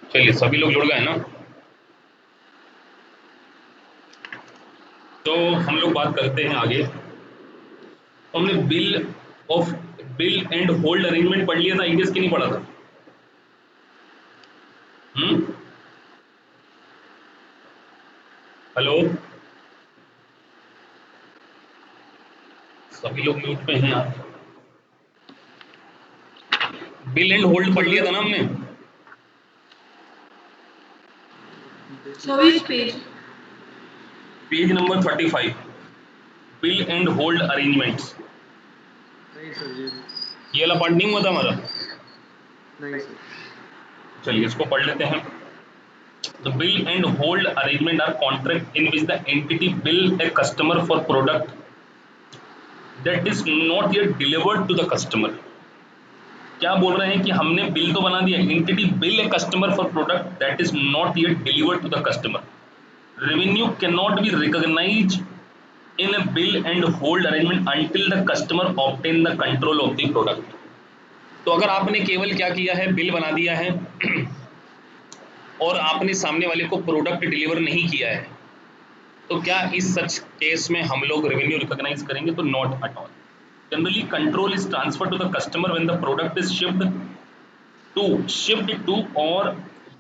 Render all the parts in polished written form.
चलिए सभी लोग जुड़ गए ना। तो हम लोग बात करते हैं आगे। तो हमने बिल एंड होल्ड अरेंजमेंट पढ़ लिया था, इंग्लिश की नहीं पढ़ा था। हेलो, सभी लोग म्यूट पे हैं आप। बिल एंड होल्ड पढ़ लिया था ना हमने। So which page? Page number 35, bill and hold arrangements. नहीं सर, ये वाला पार्ट नहीं हुआ था हमारा। नहीं सर। चलिए इसको पढ़ लेते हैं। The bill and hold arrangement are contract in which the entity bill a customer for product that is not yet delivered to the customer। क्या बोल रहे हैं कि हमने बिल तो बना दिया, entity bill a customer for product that is not yet delivered to the customer. Revenue can not be recognise in a bill and hold arrangement until the customer obtain the control of the product। तो अगर आपने केवल क्या किया है, bill बना दिया है और आपने सामने वाले को प्रोडक्ट डिलीवर नहीं किया है, तो क्या इस सच केस में हम लोग रेवेन्यू रिकॉग्नाइज करेंगे? तो not at all. Generally control is transfer to the customer when the product is shipped to or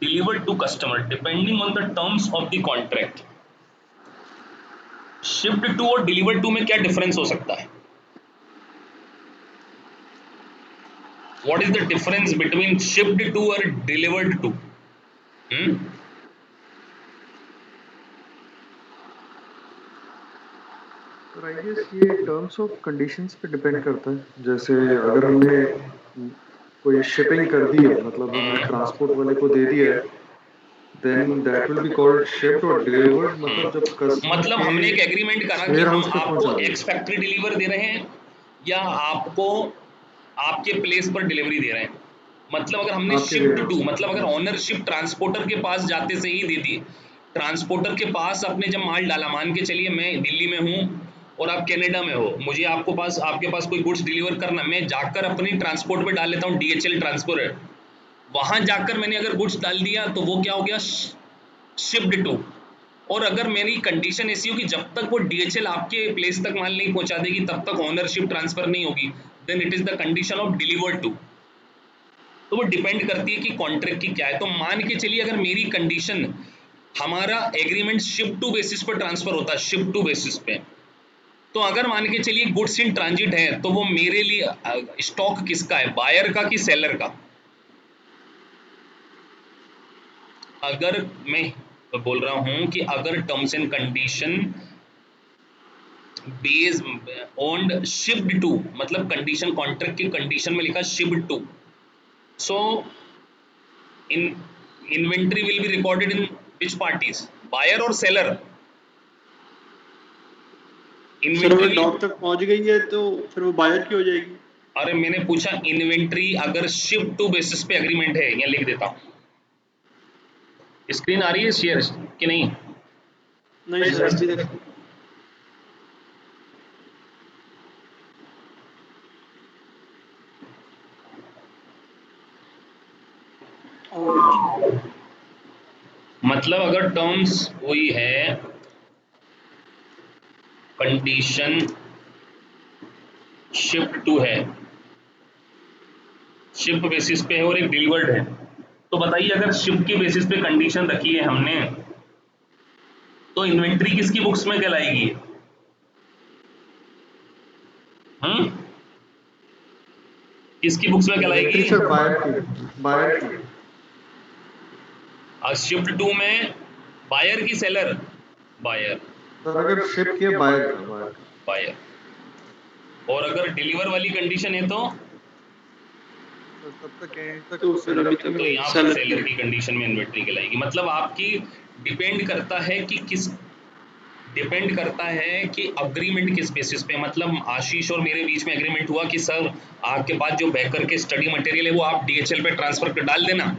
delivered to customer depending on the terms of the contract। shipped to और delivered to में क्या difference हो सकता है? What is the difference between shipped to और delivered to? Sir I guess ये terms of conditions पे depend करता है। जैसे अगर हमने कोई शिपिंग कर दी है, मतलब हमने ट्रांसपोर्ट वाले को दे दिया है, then that will be called shipped. और डिलीवर्ड मतलब जब कस्टमर मतलब के हमने एक एग्रीमेंट करा कि वेयर हम हाउस पे आपको पहुंचा एक्स दिया। फैक्ट्री डिलीवर दे रहे हैं या आपको आपके प्लेस पर डिलीवरी दे रहे हैं। मतलब अगर हमने आपके वेयर शिफ्ट हाउस टू, पे, मतलब अगर यस। ऑनरशिप ट्रांसपोर्टर के पास जाते से ही दे दी, ट्रांसपोर्टर के पास आपने जब माल डाला, मान के चलिए मैं दिल्ली में हूँ और आप कनाडा में हो, मुझे आपके पास कोई गुड्स डिलीवर करना, मैं जाकर अपनी ट्रांसपोर्ट पे डाल लेता हूँ DHL ट्रांसपोर्टर, वहां जाकर मैंने अगर गुड्स डाल दिया तो वो क्या हो गया, शिफ्ट टू। और अगर मेरी कंडीशन ऐसी हो कि जब तक वो DHL आपके प्लेस तक माल नहीं पहुंचा देगी तब तक ओनरशिप ट्रांसफर नहीं होगी, then it is the condition of delivered to. तो वो डिपेंड करती है कि कॉन्ट्रैक्ट की क्या है। तो मान के चलिए अगर मेरी कंडीशन, हमारा एग्रीमेंट शिप टू बेसिस पर ट्रांसफर होता है, शिप टू बेसिस पे, तो अगर मान के चलिए गुड्स इन ट्रांजिट है तो वो मेरे लिए स्टॉक किसका है, बायर का कि सेलर का? अगर मैं बोल रहा हूं कि अगर terms and condition base on shipped to, मतलब कंडीशन कॉन्ट्रैक्ट की कंडीशन में लिखा shipped to, so in inventory will be recorded in which parties, buyer और सेलर। सर अगर इन्वेंट्री, डॉक तक पहुंच गई है तो फिर वो बायर की हो जाएगी। अरे मैंने पूछा इन्वेंट्री अगर शिप टू बेसिस पे एग्रीमेंट है, यहाँ लिख देता हूँ। स्क्रीन आ रही है शेयर कि नहीं? नहीं सर अभी तक। मतलब अगर टर्म्स वही है, कंडीशन शिफ्ट टू है, शिप बेसिस पे है और एक डिलीवर्ड है, तो बताइए अगर शिप के बेसिस पे कंडीशन रखी है हमने, तो इन्वेंट्री किसकी बुक्स में कहलाएगी? किसकी बुक्स में इन्वेंट्री कहलाएगी? सर बायर की। शिफ्ट टू में बायर की सेलर? बायर। सर अगर शिप किया बायर का। बायर। और अगर डिलीवर वाली कंडीशन है तो तब तक एंड तक तो फिर अभी तो तक यहाँ पर सेलर सेलर की कंडीशन में इन्वेंट्री कहलाएगी। मतलब आपकी डिपेंड करता है कि डिपेंड करता है कि अग्रीमेंट किस बेसिस पे। मतलब आशीष और मेरे बीच में एग्रीमेंट हुआ कि सर आपके पास जो बैकर के स्टडी मटेरियल है वो आप DHL पे ट्रांसफर कर डाल देना,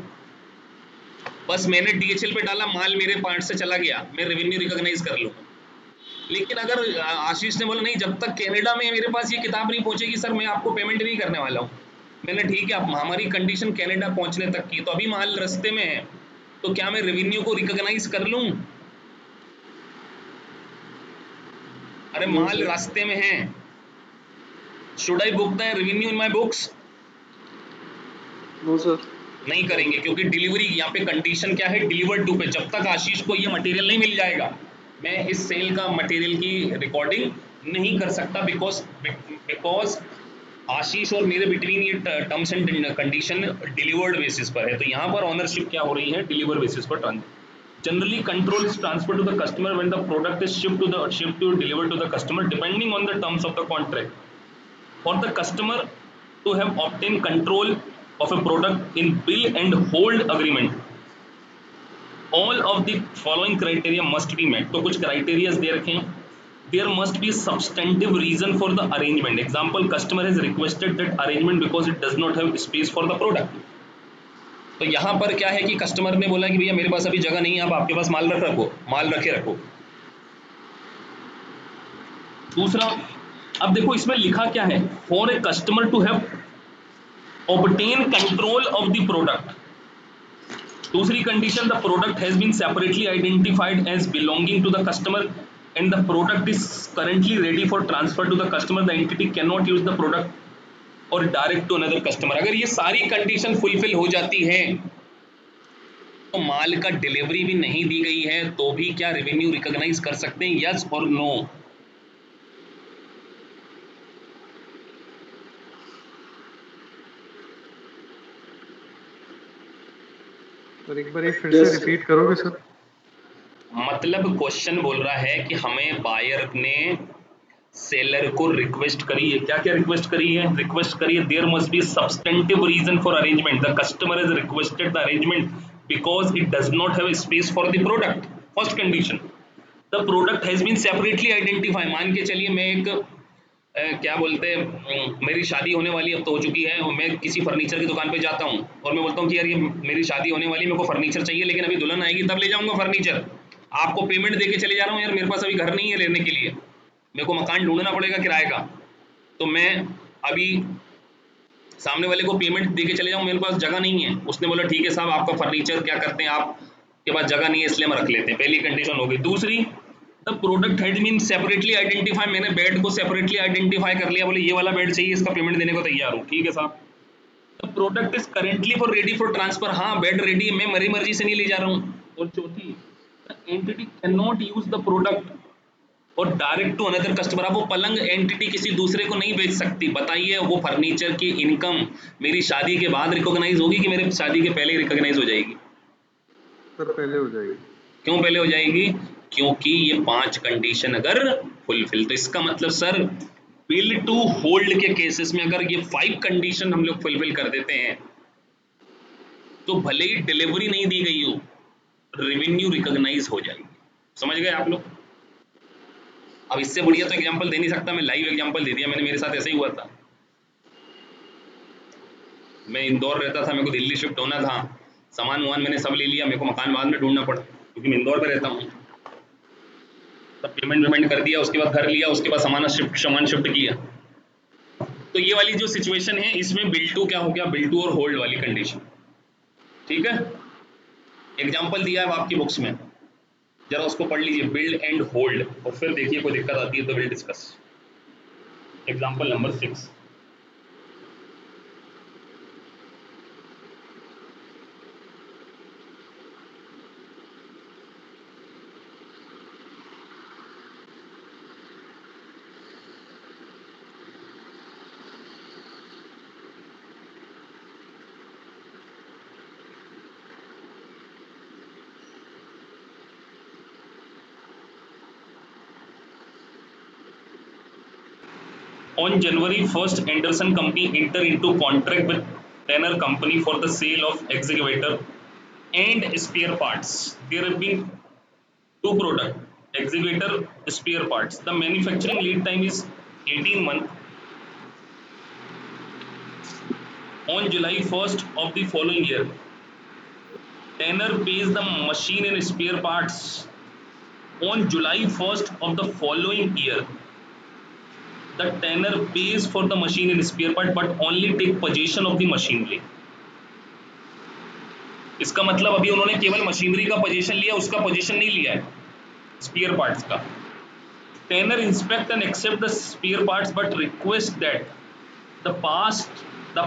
बस मैंने DHL पे डाला, माल मेरे पार्ट से चला गया, मैं रेवेन्यू रिकॉग्नाइज कर लूँ। लेकिन अगर आशीष ने बोला नहीं, जब तक कनाडा में मेरे पास ये किताब नहीं पहुंचेगी सर मैं आपको पेमेंट नहीं करने वाला हूँ। मैंने ठीक है, अब हमारी कंडीशन कनाडा पहुंचने तक की, तो अभी माल रास्ते में है, तो क्या मैं रेवेन्यू को रिकॉग्नाइज कर लूं? अरे नो माल सर। रास्ते में है, should I book the revenue in my books? No sir. नहीं करेंगे, क्योंकि डिलीवरी यहाँ पे कंडीशन क्या है, डिलीवर्ड टू पे। जब तक आशीष को ये मटेरियल नहीं मिल जाएगा मैं इस सेल का मटेरियल की रिकॉर्डिंग नहीं कर सकता, बिकॉज आशीष और मेरे बिटवीन ये terms and condition delivered basis पर है। तो यहाँ पर ऑनरशिप क्या हो रही है, डिलीवर बेसिस पर trans. Generally, control is transferred to the customer when the product is shipped to delivered to the customer, depending on the terms of the contract. For the customer to have obtained control of a product in bill and hold agreement, all of the following criteria must be met. तो कुछ criteria दे रखे हैं. There must be substantive reason for the arrangement. Example, customer has requested that arrangement because it does not have space for the product. तो यहाँ पर क्या है कि कस्टमर ने बोला कि भैया मेरे पास अभी जगह नहीं है, आप आपके पास माल रखे रखो। दूसरा, अब देखो इसमें लिखा क्या है, for a customer to have obtain control of the product. दूसरी condition, the product has been separately identified as belonging to the customer and the product is currently ready for transfer to the customer, the entity can not use the product or direct to another customer. अगर ये सारी condition fulfil हो जाती है तो माल का delivery भी नहीं दी गई है तो भी क्या रेवेन्यू रिकॉग्नाइज कर सकते हैं, यस और नो? और एक बार फिर Yes, से sir. रिपीट करोगे सर? मतलब क्वेश्चन बोल रहा है कि हमें बायर ने सेलर को रिक्वेस्ट करी है, क्या क्या रिक्वेस्ट करी है, there must be substantive reason for arrangement, the customer has requested the arrangement because it does not have space for the product. First condition, the product has been separately identify. मान के चलिए मैं एक क्या बोलते हैं, मेरी शादी होने वाली अब तो हो चुकी है और मैं किसी फर्नीचर की दुकान पे जाता हूँ और मैं बोलता हूँ कि यार ये मेरी शादी होने वाली है, मेरे को फर्नीचर चाहिए, लेकिन अभी दुल्हन आएगी तब ले जाऊंगा फर्नीचर। आपको पेमेंट दे के चले जा रहा हूँ, यार मेरे पास अभी घर नहीं है लेने के लिए, मेरे को मकान ढूंढना पड़ेगा किराए का, तो मैं अभी सामने वाले को पेमेंट दे के चले जाऊँ, मेरे पास जगह नहीं है। उसने बोला ठीक है साहब, आपका फर्नीचर क्या करते हैं, आपके पास जगह नहीं है इसलिए हम रख लेते हैं। पहली कंडीशन हो गई। दूसरी, the product had been separately identify, मैंने बेड को सेपरेटली आइडेंटिफाई कर लिया, बोले ये वाला बेड चाहिए, इसका पेमेंट देने को तैयार हूँ, ठीक है साहब। The product is currently for ready for transfer, हाँ बेड रेडी है, मैं मेरी मर्जी से नहीं ले जा रहा हूँ। और चौथी, the entity can not use the product or direct to another customer. अब वो पलंग एंटिटी किसी दूसरे को नहीं बेच सकती। बताइए वो फर्नीचर की इनकम मेरी शादी के बाद रिकॉग्नाइज होगी कि मेरे शादी के पहले रिकॉग्नाइज हो जाएगी? सर पहले हो जाएगी। क्यों पहले हो जाएगी? क्योंकि ये 5 कंडीशन अगर फुलफिल, तो इसका मतलब सर बिल टू होल्ड के केसेस में अगर ये 5 कंडीशन हम लोग फुलफिल कर देते हैं तो भले ही डिलीवरी नहीं दी गई हो, रेवेन्यू रिकॉग्नाइज हो जाएगी। समझ गए आप लोग? अब इससे बढ़िया तो एग्जांपल दे नहीं सकता, मैं लाइव एग्जांपल दे दिया मैंने, मेरे साथ ऐसे ही हुआ था। मैं इंदौर रहता था, मेरे को दिल्ली शिफ्ट होना था, सामान वामान मैंने सब ले लिया, मेरे को मकान बाद में ढूंढना पड़ा क्योंकि मैं इंदौर पे रहता हूँ। तब पेमेंट कर दिया, उसके बाद घर लिया, उसके बाद सामान शिफ्ट किया। तो ये वाली जो सिचुएशन है इसमें बिल टू क्या हो गया, बिल टू और होल्ड वाली कंडीशन। ठीक है, एग्जाम्पल दिया है आपकी बुक्स में, जरा उसको पढ़ लीजिए, बिल्ड एंड होल्ड, और फिर देखिए कोई दिक्कत आती है तो will discuss. Example number 6, On January 1st, Anderson Company entered into contract with Tanner Company for the sale of excavator and spare parts. There have been 2 products, excavator, spare parts. The manufacturing lead time is 18 months. On July 1st of the following year, Tanner pays the machine and spare parts. On July 1st of the following year, the Tanner pays for the machine and spare part but only take possession of the machinery. इसका मतलब अभी उन्होंने केवल machinery का position लिया, उसका position नहीं लिया है स्पेयर पार्ट्स का. Tenor inspect and accept the spare parts but request that the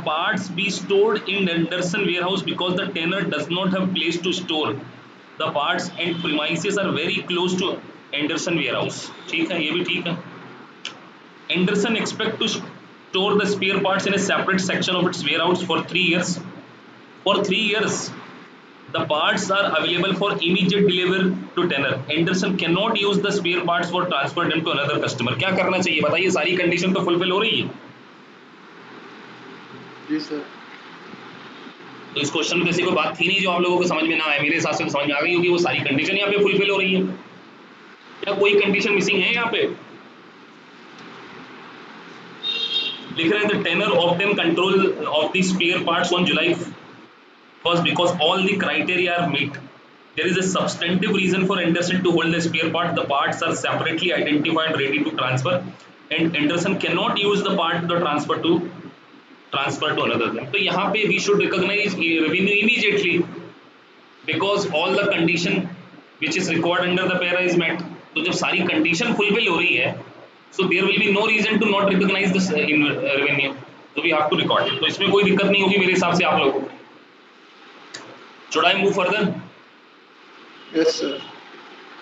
parts be stored in Anderson warehouse because the tenor does not have place to store the parts and premises are very close to Anderson warehouse. ठीक है, ये भी ठीक है. Anderson expect to store the spare parts in a separate section of its warehouse for 3 years. For 3 years, the parts are available for immediate delivery to tenor. Anderson cannot use the spare parts for transfer them to another customer. क्या करना चाहिए बताइए, सारी condition तो fulfil हो रही है. जी sir. तो इस क्वेश्चन में किसी को बात थी नहीं जो आप लोगों को समझ में ना आए, मेरे हिसाब से तो समझ में आ गई क्योंकि वो सारी कंडीशन यहाँ पे फुलफिल हो रही है. क्या कोई कंडीशन मिसिंग है यहाँ पे? लिख रहे हैं the tenor obtain control of the spare parts on July 1st because all the criteria are met. There is a substantive reason for Anderson to hold the spare part. The parts are separately identified, ready to transfer, and Anderson cannot use the part to transfer to another thing. तो यहाँ पे we should recognize revenue immediately because all the condition which is required under the para is met. तो जब सारी condition fulfill हो रही है, so there will be no reason to not recognize this revenue. So we have to record it. तो इसमें कोई दिक्कत नहीं होगी मेरे हिसाब से आप लोगों को. Should I move further? Yes sir.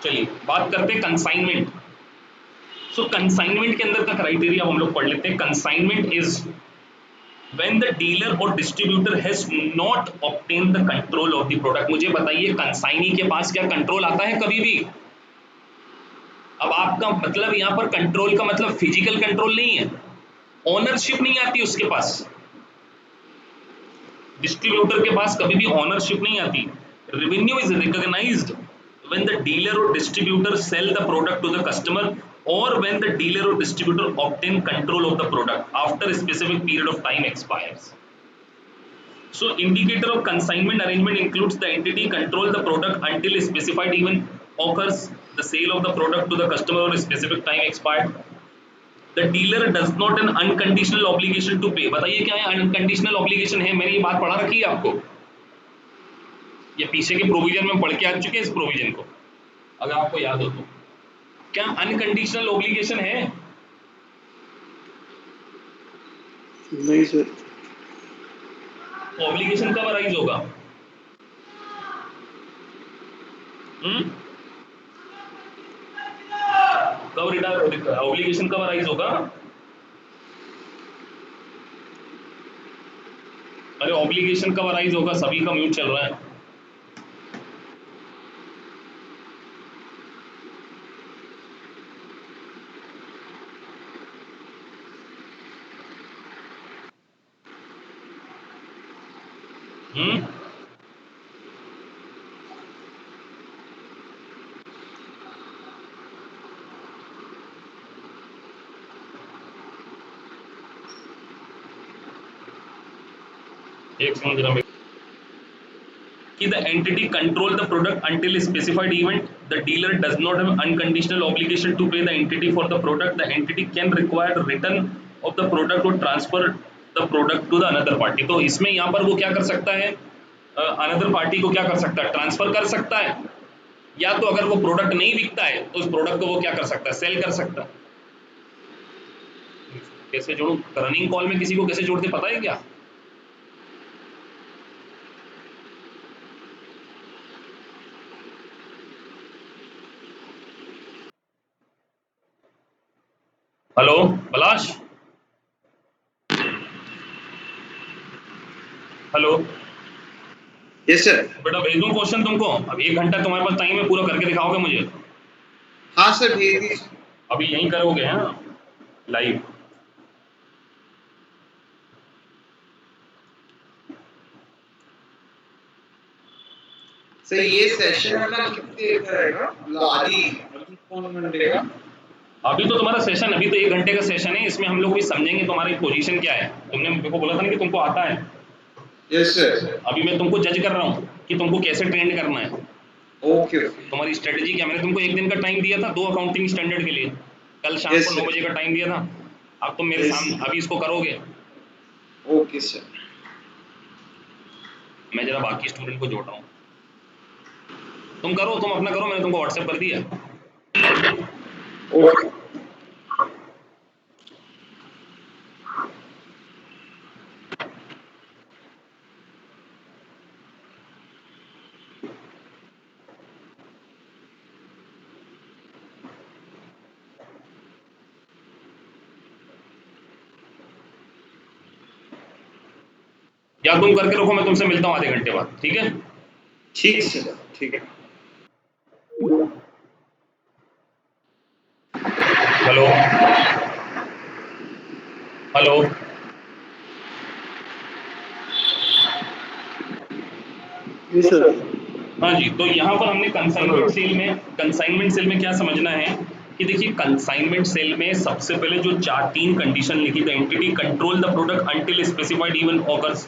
चलिए बात करते हैं कंसाइनमेंट. सो कंसाइनमेंट के अंदर का क्राइटेरिया हम लोग पढ़ लेते हैं. Consignment is when the dealer or distributor has not obtain the control of the product. मुझे बताइए कंसाइनी के पास क्या कंट्रोल आता है कभी भी? अब आपका मतलब यहाँ पर कंट्रोल का मतलब फिजिकल कंट्रोल नहीं है, ओनरशिप नहीं आती उसके पास. डिस्ट्रीब्यूटर के पास कभी भी ओनरशिप नहीं आती. Revenue is recognised when the dealer or distributor sell the product to the customer or when the dealer or distributor obtain control of the product after a specific period of time expires. So indicator of consignment arrangement includes the entity control the product until a specified event occurs, the sale of the product to the customer or a specific time expired. The dealer does not an unconditional obligation to pay. बताइए क्या है unconditional obligation है? मैंने ये बात पढ़ा रखी है आपको, ये पीछे के प्रोविजन में पढ़ के आ चुके हैं इस प्रोविजन को, अगर आपको याद हो तो. क्या अनकंडीशनल ऑब्लिगेशन है? नहीं सर. ऑब्लिगेशन कब अराइज होगा? कब ऑब्लिगेशन कब अराइज होगा? अरे ऑब्लिगेशन कब अराइज होगा? सभी का म्यूट चल रहा है. एक सेकंड जरा कि the entity control the product until a specified event. The dealer does not have unconditional obligation to pay the entity for the product. The entity can require return of the product or transfer the product to the another party. तो इसमें यहाँ पर वो क्या कर सकता है? Another party को क्या कर सकता है? ट्रांसफर कर सकता है, या तो अगर वो प्रोडक्ट नहीं बिकता है तो उस प्रोडक्ट को वो क्या कर सकता है? सेल कर सकता है. कैसे जोड़ूं? रनिंग कॉल में किसी को कैसे जोड़ते पता है क्या? हेलो पलाश, हेलो. Yes sir. बेटा भेज दूं क्वेश्चन तुमको? अब 1 घंटा तुम्हारे पास टाइम है, पूरा करके दिखाओगे मुझे? हाँ सर भेज दीजिए. अभी यहीं करोगे हैं लाइव? सर ये सेशन अपना कितनी देर का रहेगा? आधी कौन घंटे का? अभी तो तुम्हारा सेशन, अभी तो 1 घंटे का सेशन है. इसमें हम लोग भी समझेंगे तुम्हारी पोजीशन क्या है. तुमने मेरे को बोला था ना कि तुमको आता है. Yes sir. अभी मैं तुमको जज कर रहा हूँ कि तुमको कैसे ट्रेंड करना है. ओके. तुम्हारी स्ट्रेटेजी क्या? मैंने तुमको 1 दिन का टाइम दिया था 2 अकाउंटिंग स्टैंडर्ड के लिए, कल शाम Yes, को 9 sir. बजे का टाइम दिया था. अब तुम मेरे Yes. सामने अभी इसको करोगे. Okay sir. मैं जरा बाकी स्टूडेंट को जोड़ रहा हूँ। तुम करो, तुम अपना करो, मैंने तुमको व्हाट्सएप कर दिया। ओके या तुम करके रखो, मैं तुमसे मिलता हूँ आधे घंटे बाद, ठीक है? ठीक सर ठीक है हेलो हेलो, जी सर हाँ जी। तो यहाँ पर हमने कंसाइनमेंट सेल में क्या समझना है कि देखिए, कंसाइनमेंट सेल में सबसे पहले जो तीन कंडीशन लिखी, the entity control the product until specified event occurs,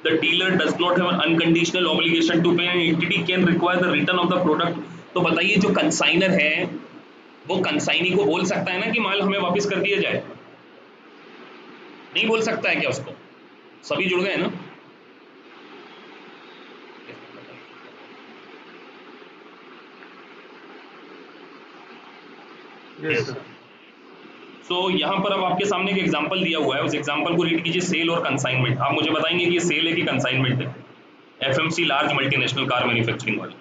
the dealer does not have unconditional obligation to pay and entity can require the return of the product. तो बताइए, जो कंसाइनर है वो कंसाइनी को बोल सकता है ना कि माल हमें वापस कर दिया जाए? नहीं बोल सकता है क्या उसको? सभी जुड़ गए ना? Yes sir. सो यहाँ पर अब आपके सामने एक एग्जांपल दिया हुआ है, उस एग्जांपल को रीड कीजिए, सेल और कंसाइनमेंट। आप मुझे बताएंगे कि ये सेल है कि कंसाइनमेंट है? FMC large multinational car manufacturing वाली।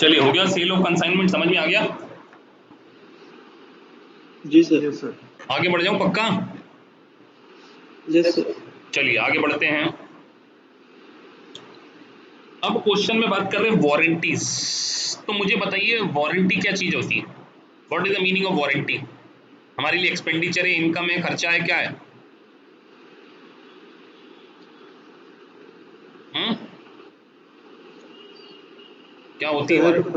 चलिए हो गया, सेल ऑफ कंसाइनमेंट समझ में आ गया। जी सर। Yes sir. आगे बढ़ जाऊं पक्का? Yes sir. चलिए आगे बढ़ते हैं। अब क्वेश्चन में बात कर रहे हैं वारंटीज। तो मुझे बताइए वारंटी क्या चीज होती है? What is the meaning of warranty? हमारे लिए एक्सपेंडिचर है, इनकम है, खर्चा है, क्या है? क्या होती है warranty?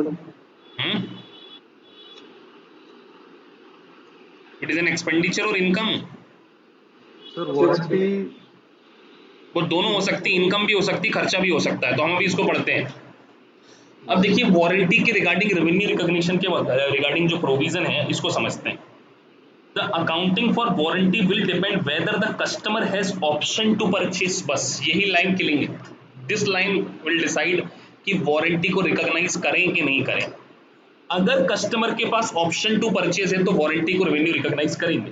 It is an expenditure और इनकम। सर वारंटी वो दोनों हो सकती, इनकम भी हो सकती, खर्चा भी हो सकता है। तो हम अभी इसको पढ़ते हैं। अब देखिए वारंटी के रिगार्डिंग रेवेन्यू रिकॉग्निशन के रिगार्डिंग जो प्रोविजन है इसको समझते हैं। The accounting for warranty will depend whether the customer has option to purchase. बस यही लाइन किलिंग है। दिस लाइन विल डिसाइड कि वारंटी को रिकॉग्नाइज करें कि नहीं करें। अगर कस्टमर के पास ऑप्शन टू परचेज है तो वारंटी को रेवेन्यू रिकॉग्नाइज करेंगे।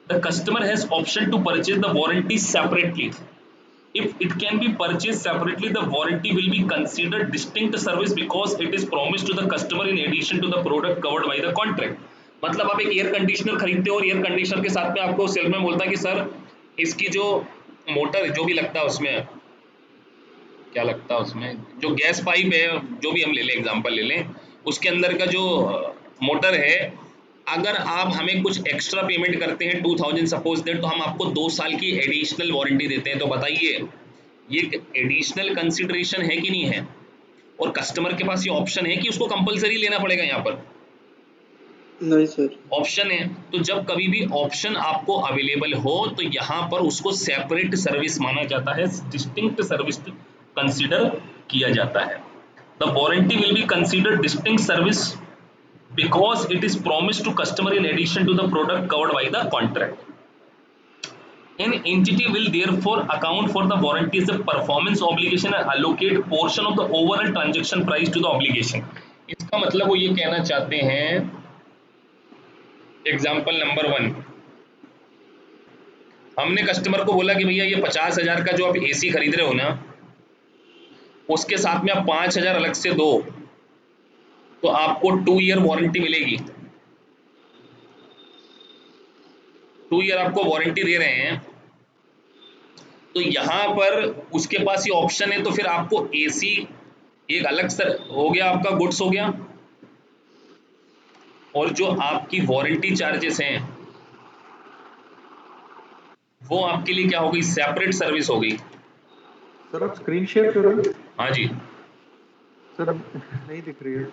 The customer has option to purchase the warranty separately. If it can be purchased separately, the warranty will be considered distinct service because it is promised to the customer in addition to the product covered by the contract. मतलब आप एक air conditioner खरीदते हो और air conditioner के साथ में आपको सेल्समैन बोलता है कि सर इसकी जो मोटर जो भी लगता है उसमें, क्या लगता है उसमें, जो गैस पाइप है, जो भी हम ले लें एग्जांपल ले लें, उसके अंदर का जो मोटर है, अगर आप हमें कुछ एक्स्ट्रा पेमेंट करते हैं 2000 सपोज दैट, तो हम आपको 2 साल की एडिशनल वारंटी देते हैं। तो बताइए ये एडिशनल कंसिडरेशन है कि नहीं है? और कस्टमर के पास ये ऑप्शन है कि उसको कंपलसरी लेना पड़ेगा? यहाँ पर नहीं सर। ऑप्शन है। तो जब कभी भी ऑप्शन आपको अवेलेबल हो तो यहाँ पर उसको सेपरेट सर्विस माना जाता है, डिस्टिंक्ट सर्विस कंसीडर किया जाता है। The warranty will be considered distinct service because it is promised to customer in addition to the product covered by the contract. An entity will therefore account for the warranty as a performance obligation and allocate portion of the overall transaction price to the obligation. इसका मतलब वो ये कहना चाहते हैं, example number 1, हमने customer को बोला कि भैया ये 50,000 का जो आप एसी खरीद रहे हो ना, उसके साथ में आप 5,000 अलग से दो तो आपको 2 ईयर वारंटी मिलेगी। 2 ईयर आपको वारंटी दे रहे हैं। तो यहां पर उसके पास ये ऑप्शन है, तो फिर आपको एसी एक अलग सर हो गया, आपका गुड्स हो गया, और जो आपकी वारंटी चार्जेस हैं वो आपके लिए क्या हो गई? सेपरेट सर्विस हो गई। सर आप स्क्रीन शेयर करो। हाँ जी सर नहीं दिख रही है।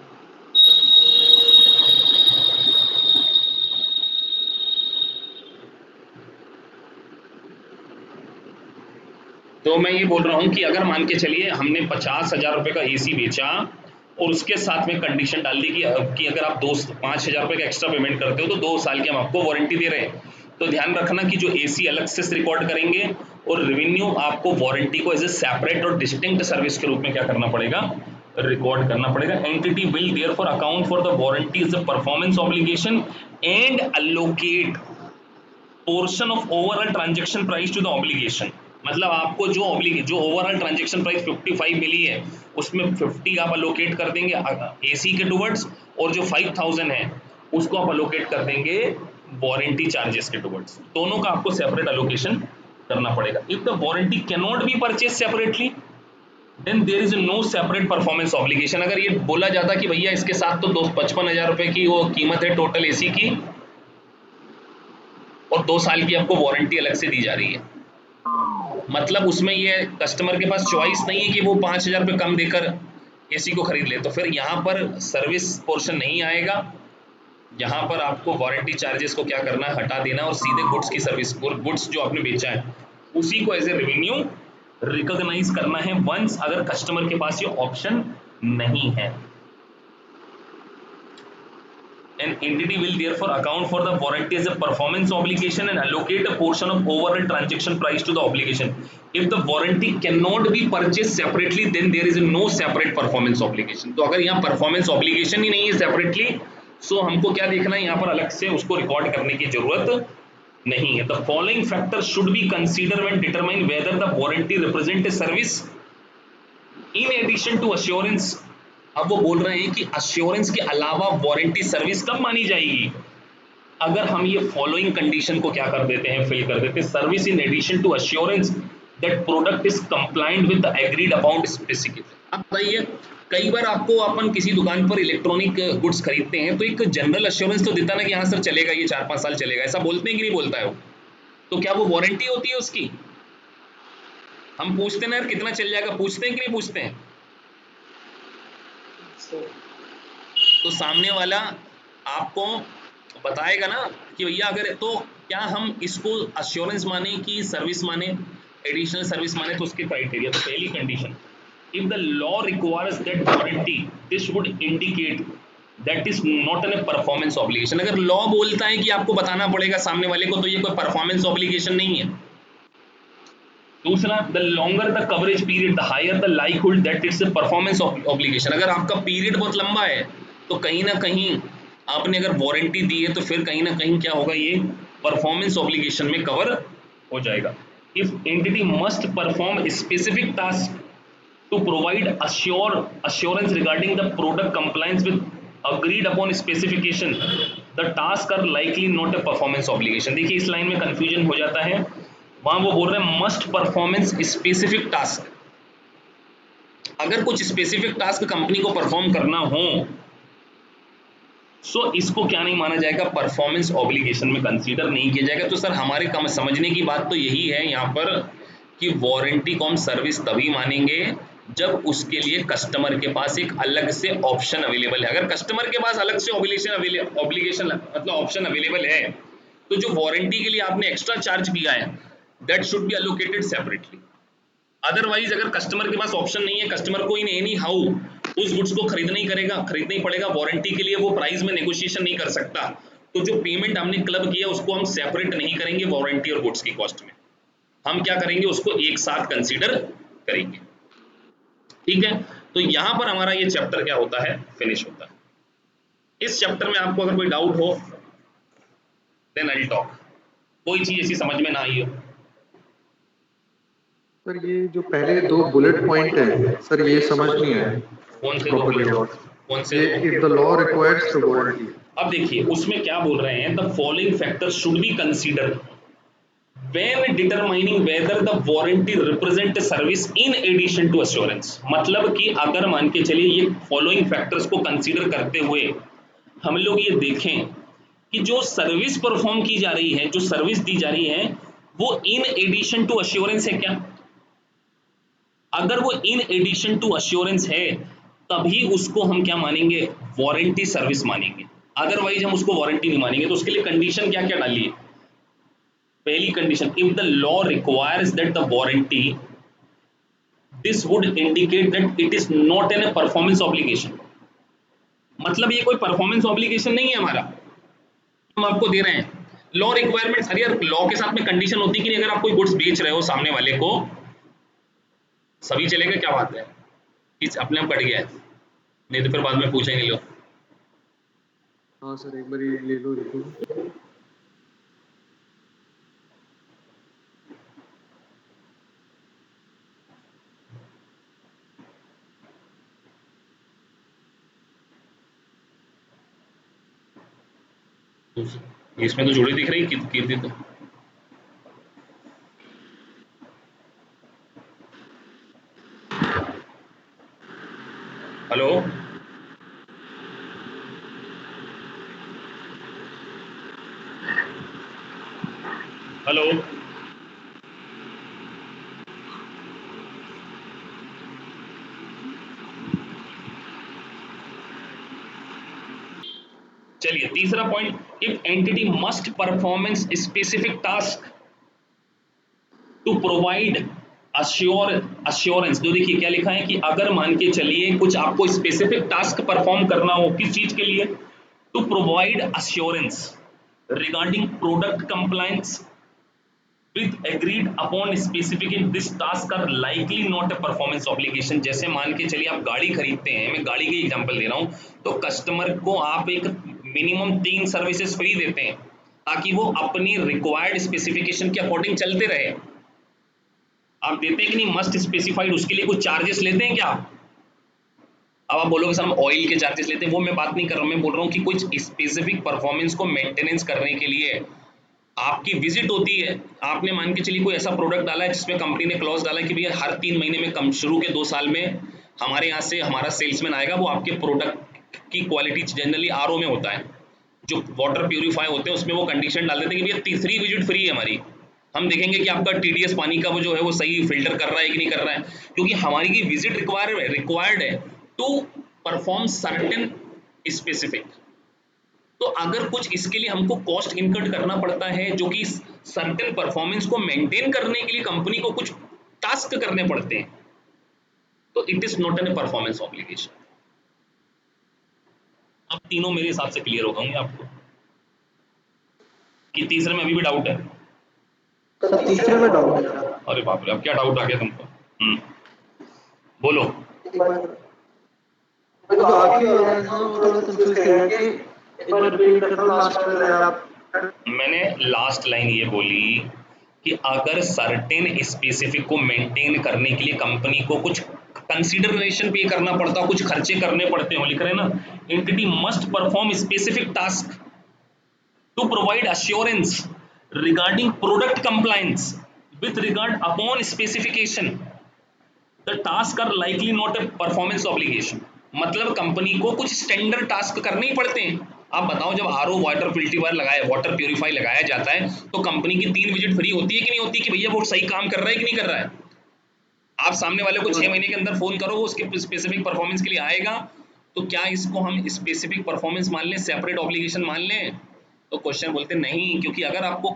तो मैं ये बोल रहा हूं कि अगर मान के चलिए हमने 50,000 रुपए का एसी बेचा और उसके साथ में कंडीशन डाल दी कि अगर आप 5,000 रुपए का एक्स्ट्रा पेमेंट करते हो तो 2 साल की हम आपको वारंटी दे रहे हैं। तो ध्यान रखना कि जो एसी अलग से रिकॉर्ड करेंगे और रेवेन्यू आपको वारंटी को एज ए सेपरेट और डिस्टिंक्ट सर्विस के रूप में क्या करना पड़ेगा? रिकॉर्ड करना पड़ेगा। Entity will therefore account for the warranty as a performance obligation and allocate portion of overall transaction price to the obligation. मतलब आपको जो ओवरऑल ट्रांजैक्शन प्राइस 55 मिली है उसमें 50 आप अलोकेट कर देंगे एसी के टुवर्ड्स, और जो 5,000 है उसको आप अलोकेट कर देंगे वारंटी चार्जेस के टुवर्ड्स। दोनों का आपको सेपरेट अलोकेशन करना पड़ेगा। If the warranty can not be purchase separately then there is no separate performance obligation. अगर ये बोला जाता कि भैया इसके साथ तो 55,000 रुपए की वो कीमत है टोटल एसी की और 2 साल की आपको वारंटी अलग से दी जा रही है, मतलब उसमें ये कस्टमर के पास चॉइस नहीं है कि वो 5,000 रुपये कम देकर एसी को खरीद ले, तो फिर यहाँ पर सर्विस पोर्शन नहीं आएगा। यहाँ पर आपको वारंटी चार्जेस को क्या करना है? हटा देना और सीधे गुड्स की सर्विस और गुड्स जो आपने बेचा है उसी को एज ए रेवेन्यू रिकॉग्नाइज करना है वंस अगर कस्टमर के पास ये ऑप्शन नहीं है। An entity will therefore account for the warranty as a performance obligation and allocate a portion of overall transaction price to the obligation. If the warranty cannot be purchased separately, then there is no separate performance obligation. तो अगर यहाँ performance obligation ही नहीं है separately, so हमको क्या देखना है? यहाँ पर अलग से उसको रिकॉर्ड करने की जरूरत नहीं है। The following factors should be considered when determine whether the warranty represent a service in addition to assurance अब वो बोल रहे हैं कि अश्योरेंस के अलावा वारंटी सर्विस कब मानी जाएगी, अगर हम ये फॉलोइंग कंडीशन को क्या कर देते हैं, फिल कर देते हैं, service in addition to assurance that product is compliant with the agreed upon specification. अब बताइए, कई बार आपको अपन किसी दुकान पर इलेक्ट्रॉनिक गुड्स खरीदते हैं तो एक जनरल अश्योरेंस तो देता ना कि हाँ सर चलेगा, ये 4-5 साल चलेगा, ऐसा बोलते हैं कि नहीं बोलता है वो? तो क्या वो वारंटी होती है उसकी? हम पूछते हैं ना यार कितना चल जाएगा, पूछते हैं कि नहीं पूछते हैं? तो सामने वाला आपको बताएगा ना कि भैया अगर, तो क्या हम इसको अश्योरेंस माने कि सर्विस माने, एडिशनल सर्विस माने? तो उसके क्राइटेरिया, तो पहली condition, if the law requires that warranty this would indicate that is not an performance obligation. अगर लॉ बोलता है कि आपको बताना पड़ेगा सामने वाले को, तो ये कोई परफॉर्मेंस ऑब्लिगेशन नहीं है। दूसरा, the longer the coverage period the higher the likelihood that it's a performance obligation. अगर आपका पीरियड बहुत लंबा है तो कहीं ना कहीं आपने अगर वारंटी दी है तो फिर कहीं ना कहीं क्या होगा, ये परफॉर्मेंस ऑब्लिगेशन में कवर हो जाएगा। If entity must perform specific task to provide assurance regarding the product compliance with agreed upon specification, the task are likely not a performance obligation। देखिए इस लाइन में कंफ्यूजन हो जाता है, वहां वो बोल रहे हैं मस्ट परफॉर्मेंस स्पेसिफिक टास्क। अगर कुछ स्पेसिफिक टास्क कंपनी को परफॉर्म करना हो सो इसको क्या नहीं माना जाएगा, परफॉर्मेंस ऑब्लिगेशन में कंसीडर नहीं किया जाएगा। तो सर हमारे कम समझने की बात तो यही है यहाँ पर कि वारंटी को हम सर्विस तभी मानेंगे जब उसके लिए कस्टमर के पास एक अलग से ऑप्शन अवेलेबल है। अगर कस्टमर के पास अलग से ऑब्लिगेशन मतलब ऑप्शन अवेलेबल है तो जो वारंटी के लिए आपने एक्स्ट्रा चार्ज किया है that should be allocated separately. Otherwise अगर कस्टमर के पास ऑप्शन नहीं है, कस्टमर को इन एनी हाउ उस गुड्स को खरीदना ही पड़ेगा वारंटी के लिए, वो प्राइस में नेगोशिएशन नहीं कर सकता, तो जो पेमेंट हमने क्लब किया उसको हम सेपरेट नहीं करेंगे वारंटी और गुड्स की कॉस्ट में, हम क्या करेंगे उसको एक साथ कंसीडर करेंगे। ठीक है, तो यहां पर हमारा ये चैप्टर क्या होता है, फिनिश होता है। इस चैप्टर में आपको अगर कोई डाउट हो देन आई विल टॉक, कोई चीज ऐसी समझ में ना आई हो। सर ये जो पहले 2 बुलेट पॉइंट है सर, ये समझ नहीं आया कौन से प्रॉपर्ली। दो? और कौन से ये दो? If the law requires the warranty, अब देखिए उसमें क्या बोल रहे हैं, the following factors should be considered when determining whether the warranty represent a service in addition to assurance। मतलब कि अगर मान के चलिए ये फॉलोइंग फैक्टर्स को कंसीडर करते हुए हम लोग ये देखें कि जो सर्विस परफॉर्म की जा रही है, जो सर्विस दी जा रही है वो इन एडिशन टू अश्योरेंस है क्या? अगर वो इन एडिशन टू अश्योरेंस है तभी उसको हम क्या मानेंगे, वारंटी सर्विस मानेंगे, अदरवाइज हम उसको वारंटी नहीं मानेंगे। तो उसके लिए कंडीशन क्या क्या डालिए, पहली condition, if the law requires that the warranty this would indicate that it is not an performance obligation. मतलब ये कोई परफॉर्मेंस ऑब्लिगेशन नहीं है हमारा, हम आपको दे रहे हैं लॉ रिक्वायरमेंट्स। अरे यार लॉ के साथ में कंडीशन होती कि नहीं, अगर आप कोई गुड्स बेच रहे हो सामने वाले को सभी चलेगा, क्या बात है, किस अपने आप कट गया है, नहीं तो फिर बाद में पूछेंगे लोग। हाँ सर एक बार ये ले लो रिकॉर्ड। इसमें तो जुड़ी दिख रही कीर्ति तो। हेलो हेलो चलिए तीसरा point, if entity must performance specific task to provide assurance. जो देखिए क्या लिखा है कि अगर मान के चलिए कुछ आपको स्पेसिफिक टास्क परफॉर्म करना हो, किस चीज के लिए, to provide assurance regarding product compliance with agreed upon specification, this task are likely not a performance obligation. जैसे मान के चलिए आप गाड़ी खरीदते हैं, मैं गाड़ी का एग्जांपल दे रहा हूं, तो कस्टमर को आप एक मिनिमम 3 सर्विसेज फ्री देते हैं ताकि वो अपनी रिक्वायर्ड स्पेसिफिकेशन के अकॉर्डिंग चलते रहे। आप देते हैं कि नहीं मस्ट स्पेसिफाइड, उसके लिए कुछ चार्जेस लेते हैं क्या? अब आप बोलोगे सर हम ऑयल के चार्जेस लेते हैं, वो मैं बात नहीं कर रहा हूँ, मैं बोल रहा हूँ कि कुछ स्पेसिफिक परफॉर्मेंस को मेंटेनेंस करने के लिए आपकी विजिट होती है। आपने मान के चलिए कोई ऐसा प्रोडक्ट डाला है जिसमें कंपनी ने क्लॉज डाला है कि भैया हर 3 महीने में कम शुरू के 2 साल में हमारे यहाँ से हमारा सेल्समैन आएगा, वो आपके प्रोडक्ट की क्वालिटी जनरली आरओ में होता है, जो वाटर प्यूरिफाई होते हैं उसमें वो कंडीशन डाल देते हैं कि भैया तीसरी विजिट फ्री है हमारी, हम देखेंगे कि आपका टीडीएस पानी का वो जो है वो सही फिल्टर कर रहा है कि नहीं कर रहा है, क्योंकि हमारी की विजिट रिक्वायर्ड है टू परफॉर्म सर्टेन स्पेसिफिक। तो अगर कुछ इसके लिए हमको कॉस्ट इनकट करना पड़ता है जो कि सर्टेन परफॉर्मेंस को मेंटेन करने के लिए कंपनी को कुछ टास्क करने पड़ते हैं, तो it is not an performance obligation. अब तीनों मेरे हिसाब से क्लियर हो गए होंगे आपको, कि तीसरे में अभी भी डाउट है? सर तीसरे में डाउट है। अरे बाप रे, अब क्या डाउट आ गया तुमको? बोलो। एक बार तो आगे हो रहा है ना, वो थोड़ा कंफ्यूज कर रहा है कि एक बार रिपीट करो लास्ट में आप। मैंने लास्ट लाइन ये बोली कि अगर सर्टेन स्पेसिफिक को मेंटेन करने के लिए कंपनी को कुछ कंसीडरेशन पे करना पड़ता, कुछ खर्चे करने पड़ते हो, लिख रहे हैं ना, entity must perform specific task to provide assurance regarding product compliance with regard upon specification. The task are likely not a performance obligation. मतलब कंपनी को कुछ स्टैंडर्ड टास्क करने ही पड़ते हैं। आप बताओ, जब आरओ वाटर फिल्टर लगाया, वाटर प्यूरिफाई लगाया जाता है तो कंपनी की 3 विजिट फ्री होती है कि नहीं होती, कि भैया वो सही काम कर रहा है कि नहीं कर रहा है। आप सामने वाले को 6 महीने के अंदर फोन करो, वो उसके स्पेसिफिक परफॉर्मेंस के लिए आएगा, तो क्या इसको हम स्पेसिफिक परफॉर्मेंस मान लें, सेपरेट ऑब्लिगेशन मान लें? तो क्वेश्चन बोलते नहीं, क्योंकि अगर आपको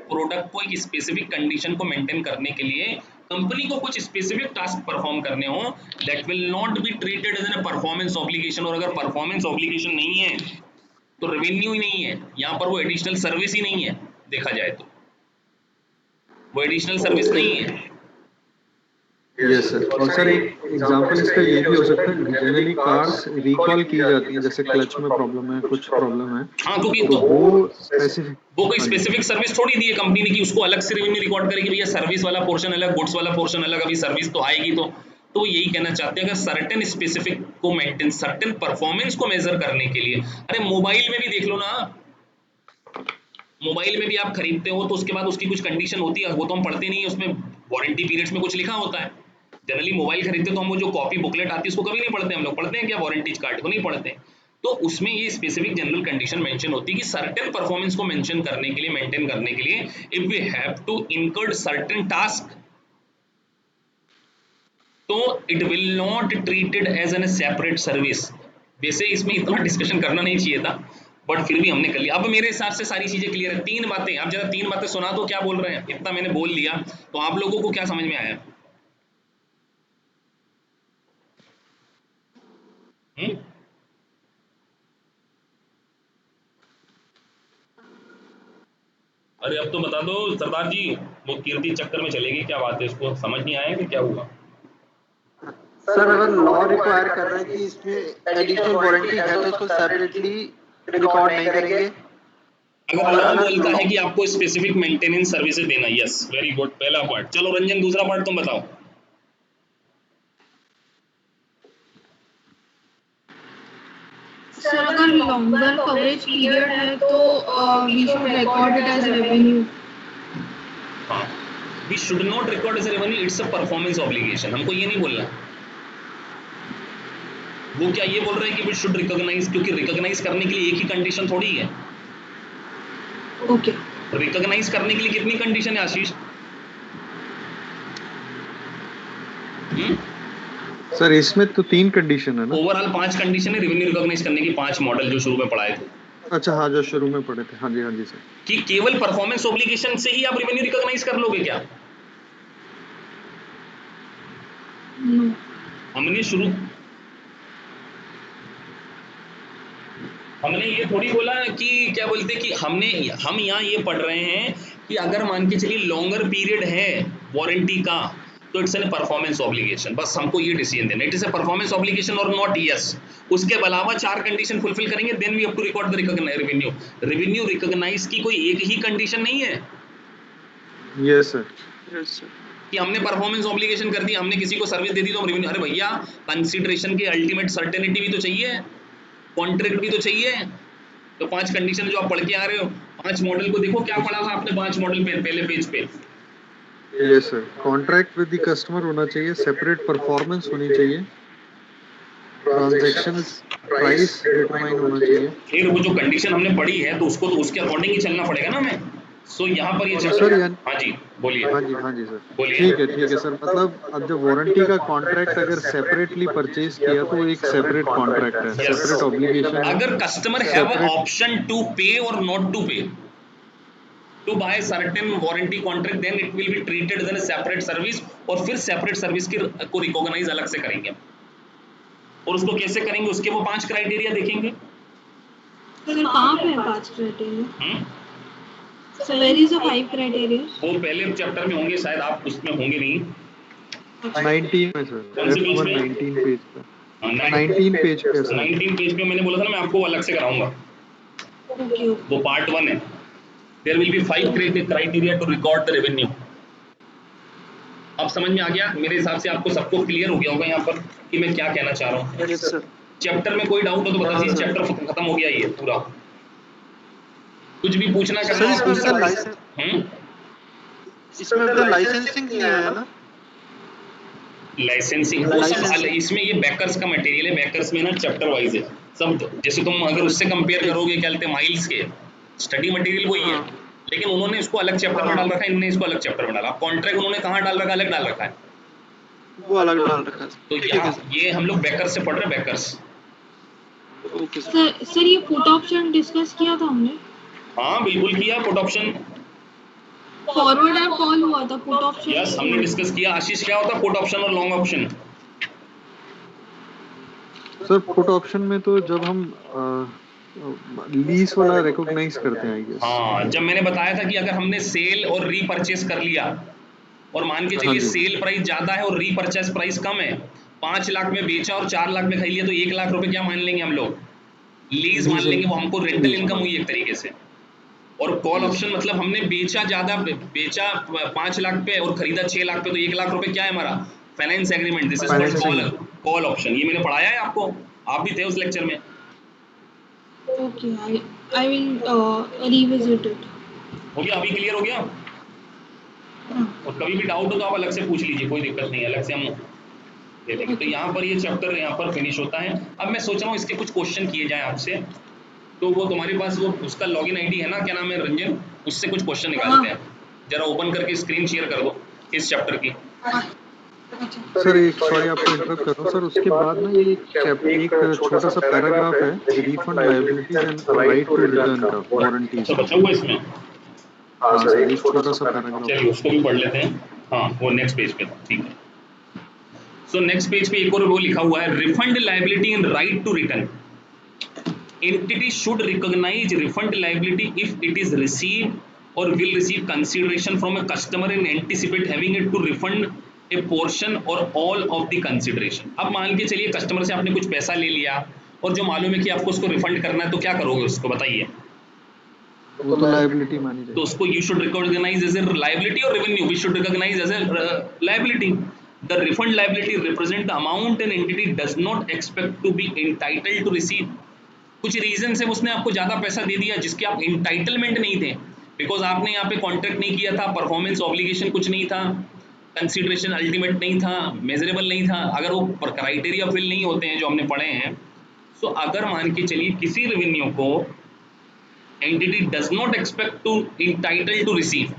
प्रोडक्ट को एक स्पेसिफिक कंडीशन को मेंटेन करने के लिए कंपनी को कुछ स्पेसिफिक टास्क परफॉर्म करने हो, that will not be treated as an performance obligation. और अगर परफॉर्मेंस ऑब्लिगेशन नहीं है तो रेवेन्यू ही नहीं है, यहाँ पर वो एडिशनल सर्विस ही नहीं है, देखा जाए तो वो एडिशनल सर्विस नहीं है। Yes sir. और सर एक एग्जांपल इसका ये भी हो सकता है, जनरली कार्स रिकॉल की जाती हैं, जैसे क्लच में प्रॉब्लम है, कुछ प्रॉब्लम है, हाँ, क्योंकि तो वो स्पेसिफिक, वो कोई स्पेसिफिक सर्विस थोड़ी दी है कंपनी ने कि उसको अलग से रेवेन्यू रिकॉर्ड करेगी, भैया सर्विस वाला पोर्शन अलग, गुड्स वाला पोर्शन अलग, अभी सर्विस तो आएगी। तो यही कहना चाहते हैं, अगर सर्टेन स्पेसिफिक को मेंटेन, सर्टेन परफॉर्मेंस को मेजर करने के लिए, अरे मोबाइल में भी देख लो ना, मोबाइल में भी आप खरीदते हो तो उसके बाद उसकी कुछ कंडीशन होती है, वो तो हम पढ़ते नहीं है, उसमें वारंटी पीरियड्स में कुछ लिखा होता है। जनरली मोबाइल खरीदते तो हम वो जो कॉपी बुकलेट आती है उसको कभी नहीं पढ़ते, हम लोग पढ़ते हैं क्या वारंटी कार्ड को? नहीं पढ़ते। तो उसमें ये स्पेसिफिक जनरल कंडीशन मेंशन होती है कि सर्टेन परफॉर्मेंस को मेंशन करने के लिए, मेंटेन करने के लिए, if we have to incurred certain task, तो it will not treated as an separate service. वैसे इसमें इतना डिस्कशन करना नहीं चाहिए था, बट फिर भी हमने कर लिया। अब मेरे हिसाब से सारी चीजें क्लियर है। 3 बातें, अब जरा 3 बातें सुना दो, क्या बोल रहे हैं? इतना मैंने बोल दिया, तो आप लोगों को क्या समझ में आया? अरे अब तो बता दो सरदार जी, वो कीर्ति चक्कर में चलेगी, क्या बात है, इसको समझ नहीं आया कि क्या हुआ? सर अगर लॉ रिक्वायर कर रहा है कि इसमें एडिशनल वारंटी है तो उसको सेपरेटली रिकॉर्ड नहीं करेंगे। अगर लॉ बोलता है कि आपको स्पेसिफिक मेंटेनेंस सर्विसेज देना, यस वेरी गुड, पहला पार्ट। चलो रंजन, दूसरा पार्ट तुम बताओ। सर अगर लॉन्गर कवरेज पीरियड है तो we should record it as revenue. हाँ, we should not record as revenue, it's a performance obligation. हमको ये नहीं बोलना। वो क्या ये बोल रहे हैं कि वी शुड रिकॉग्नाइज, क्योंकि रिकॉग्नाइज करने के लिए एक ही कंडीशन थोड़ी है। ओके, रिकॉग्नाइज करने के लिए कितनी कंडीशन है आशीष? सर इसमें तो 3 कंडीशन है ना? ओवरऑल 5 कंडीशन है रेवेन्यू रिकॉग्नाइज करने की, 5 मॉडल जो शुरू में पढ़ाए थे। अच्छा हाँ, जो शुरू में पढ़े थे, हाँ जी सर। कि केवल परफॉर्मेंस ऑब्लिगेशन से ही आप रेवेन्यू रिकॉग्नाइज कर लोगे क्या? नो, हमने ये थोड़ी बोला कि क्या बोलते कि हम यहाँ ये पढ़ रहे हैं कि अगर मान के चलिए लॉन्गर पीरियड है वारंटी का, तो इट्स एन परफॉर्मेंस ऑब्लिगेशन। बस हमको ये डिसीजन देना, it is a performance obligation और नॉट यस। उसके अलावा 4 कंडीशन फुलफिल करेंगे, then we have to record the revenue. Revenue recognise की कोई एक ही कंडीशन नहीं है। Yes sir. कि हमने परफॉर्मेंस ऑब्लिगेशन कर दी, हमने किसी को सर्विस दे दी तो हम रेवेन्यू, अरे भैया कंसीडरेशन की अल्टीमेट सर्टेनिटी भी तो चाहिए, कॉन्ट्रैक्ट भी तो चाहिए। तो 5 कंडीशन जो आप पढ़ के आ रहे हो, 5 मॉडल को देखो क्या पढ़ा था आपने 5 मॉडल पे पहले पेज पे। Yes sir, contract with the customer होना चाहिए, सेपरेट परफॉर्मेंस होनी चाहिए, ट्रांजैक्शंस प्राइस डिटरमाइन होना चाहिए। फिर वो जो कंडीशन हमने पढ़ी है तो उसको तो उसके अकॉर्डिंग ही चलना पड़ेगा ना हमें। सो यहाँ पर ये तो सर यानी हाँ जी बोलिए हाँ जी सर, बोलिए। ठीक है सर, मतलब अब जब वारंटी का कॉन्ट्रैक्ट अगर सेपरेटली परचेज किया तो वो एक सेपरेट कॉन्ट्रैक्ट है, Yes. सेपरेट ऑब्लिगेशन है, अगर customer have separate- option to pay और not to pay to buy certain warranty contract, then it will be treated as a separate service, और फिर सेपरेट सर्विस को रिकॉग्नाइज अलग से करेंगे। और उसको कैसे करेंगे, उसके वो 5 क्राइटेरिया देखेंगे। सर कहाँ पे है 5 criteria? Hmm? Sir where is the 5 criteria? वो पहले चैप्टर में होंगे, शायद आप उसमें होंगे नहीं। 19 में सर, कौन से पेज F1 पे? 19 पेज पे, हाँ, 19 पेज पे सर। 19 पेज पे मैंने बोला था ना, मैं आपको अलग से कराऊंगा, ओके वो पार्ट 1 है। There will be 5 criteria to record the revenue. अब समझ में आ गया मेरे हिसाब से, आपको सबको क्लियर हो गया होगा यहाँ पर कि मैं क्या कहना चाह रहा हूँ। Yes sir. चैप्टर में कोई डाउट हो तो बता दीजिए, चैप्टर खत्म हो गया ये पूरा। कुछ भी पूछना सर करना इसमें हो तो लाइसेंस, हम्म? इसमें तो लाइसेंसिंग नहीं है ना? लाइसेंसिंग वो सब Licensing। इसमें ये बैकर्स का मटेरियल है, बैकर्स में ना चैप्टर वाइज है सब। जैसे तुम अगर उससे कंपेयर करोगे क्या कहते हैं माइल्स के, स्टडी मटेरियल वही है, लेकिन उन्होंने इसको अलग चैप्टर में डाल रखा है, इनने इसको अलग चैप्टर में डाला। कॉन्ट्रैक्ट उन्होंने कहाँ डाल रखा है, अलग डाल रखा है। वो अलग डाल रखा है। तो ठीक है यहाँ सर। ये हम लोग बैकर्स से पढ़ रहे हैं, बैकर्स। Okay sir. सर ये पुट ऑप्शन डिस्कस किया था हमने, हाँ बिल्कुल किया, पुट ऑप्शन। फॉरवर्ड और कॉल हुआ था पुट ऑप्शन। यस हमने डिस्कस किया। आशीष क्या होता है पुट ऑप्शन और long option? Sir put option में तो जब हम लीज वाला रिकॉग्नाइज करते हैं आई गेस। हाँ, जब मैंने बताया था कि अगर हमने सेल और रीपरचेस कर लिया और मान के चलिए हाँ जी। सेल प्राइस ज्यादा है और रीपरचेस प्राइस कम है, 5 लाख में बेचा और 4 लाख में खरीद लिया, तो 1 लाख रुपए क्या मान लेंगे हम लोग, लीज मान लेंगे, वो हमको रेंटल लीज इनकम मान। हुई एक तरीके से। और कॉल ऑप्शन मतलब हमने बेचा ज्यादा, बेचा 5 लाख पे और खरीदा 6 लाख पे, तो 1 लाख रुपए क्या है हमारा, finance agreement. This is called Financing। Call option. ये मैंने पढ़ाया है आपको, आप भी थे उस लेक्चर में। Okay I will revisit it. हो गया, अभी क्लियर हो गया। और कभी भी डाउट हो तो आप अलग से पूछ लीजिए, कोई दिक्कत नहीं है, अलग से हम दे देंगे। तो यहाँ पर ये चैप्टर यहाँ पर फिनिश होता है। अब मैं सोच रहा हूँ इसके कुछ क्वेश्चन किए जाएं आपसे, तो वो तुम्हारे पास वो उसका लॉगिन आईडी है ना, क्या नाम है रंजन, उससे कुछ क्वेश्चन निकालते हैं। जरा ओपन करके स्क्रीन शेयर कर दो इस चैप्टर की। सर एक सॉरी आपको इंटरप्ट कर रहा हूँ सर, उसके बाद ना ये एक छोटा सा पैराग्राफ है refund liabilities and right to return का वारंटी। अच्छा बचा हुआ इसमें, हाँ सर एक छोटा सा पैराग्राफ। चलिए उसको भी पढ़ लेते हैं। हाँ वो नेक्स्ट पेज पे, ठीक है। सो नेक्स्ट पेज पे एक और वो लिखा हुआ है, refund liability and right to return. Entity should recognize refund liability if it is received or will receive consideration from a customer and anticipate having it to refund a portion or all of the consideration। अब मान के चलिए customer से आपने कुछ पैसा ले लिया और जो मालूम है कि आपको उसको रिफंड करना है, तो क्या करोगे उसको बताइए। वो तो लायबिलिटी मानी तो जाएगी। उसको you should recognize as a liability or revenue? We should recognize as a liability. The refund liability represent the amount an entity does not expect to be entitled to receive। कुछ reason से उसने आपको ज्यादा पैसा दे दिया जिसके आप entitlement नहीं थे, बिकॉज आपने यहाँ पे कॉन्ट्रैक्ट नहीं किया था, परफॉर्मेंस ऑब्लिगेशन कुछ नहीं था, कंसीडरेशन अल्टीमेट नहीं था, मेजरेबल नहीं था। अगर वो क्राइटेरिया फिल नहीं होते हैं जो हमने पढ़े हैं, तो अगर मान के चलिए किसी रेवेन्यू को entity does not expect to entitle to receive,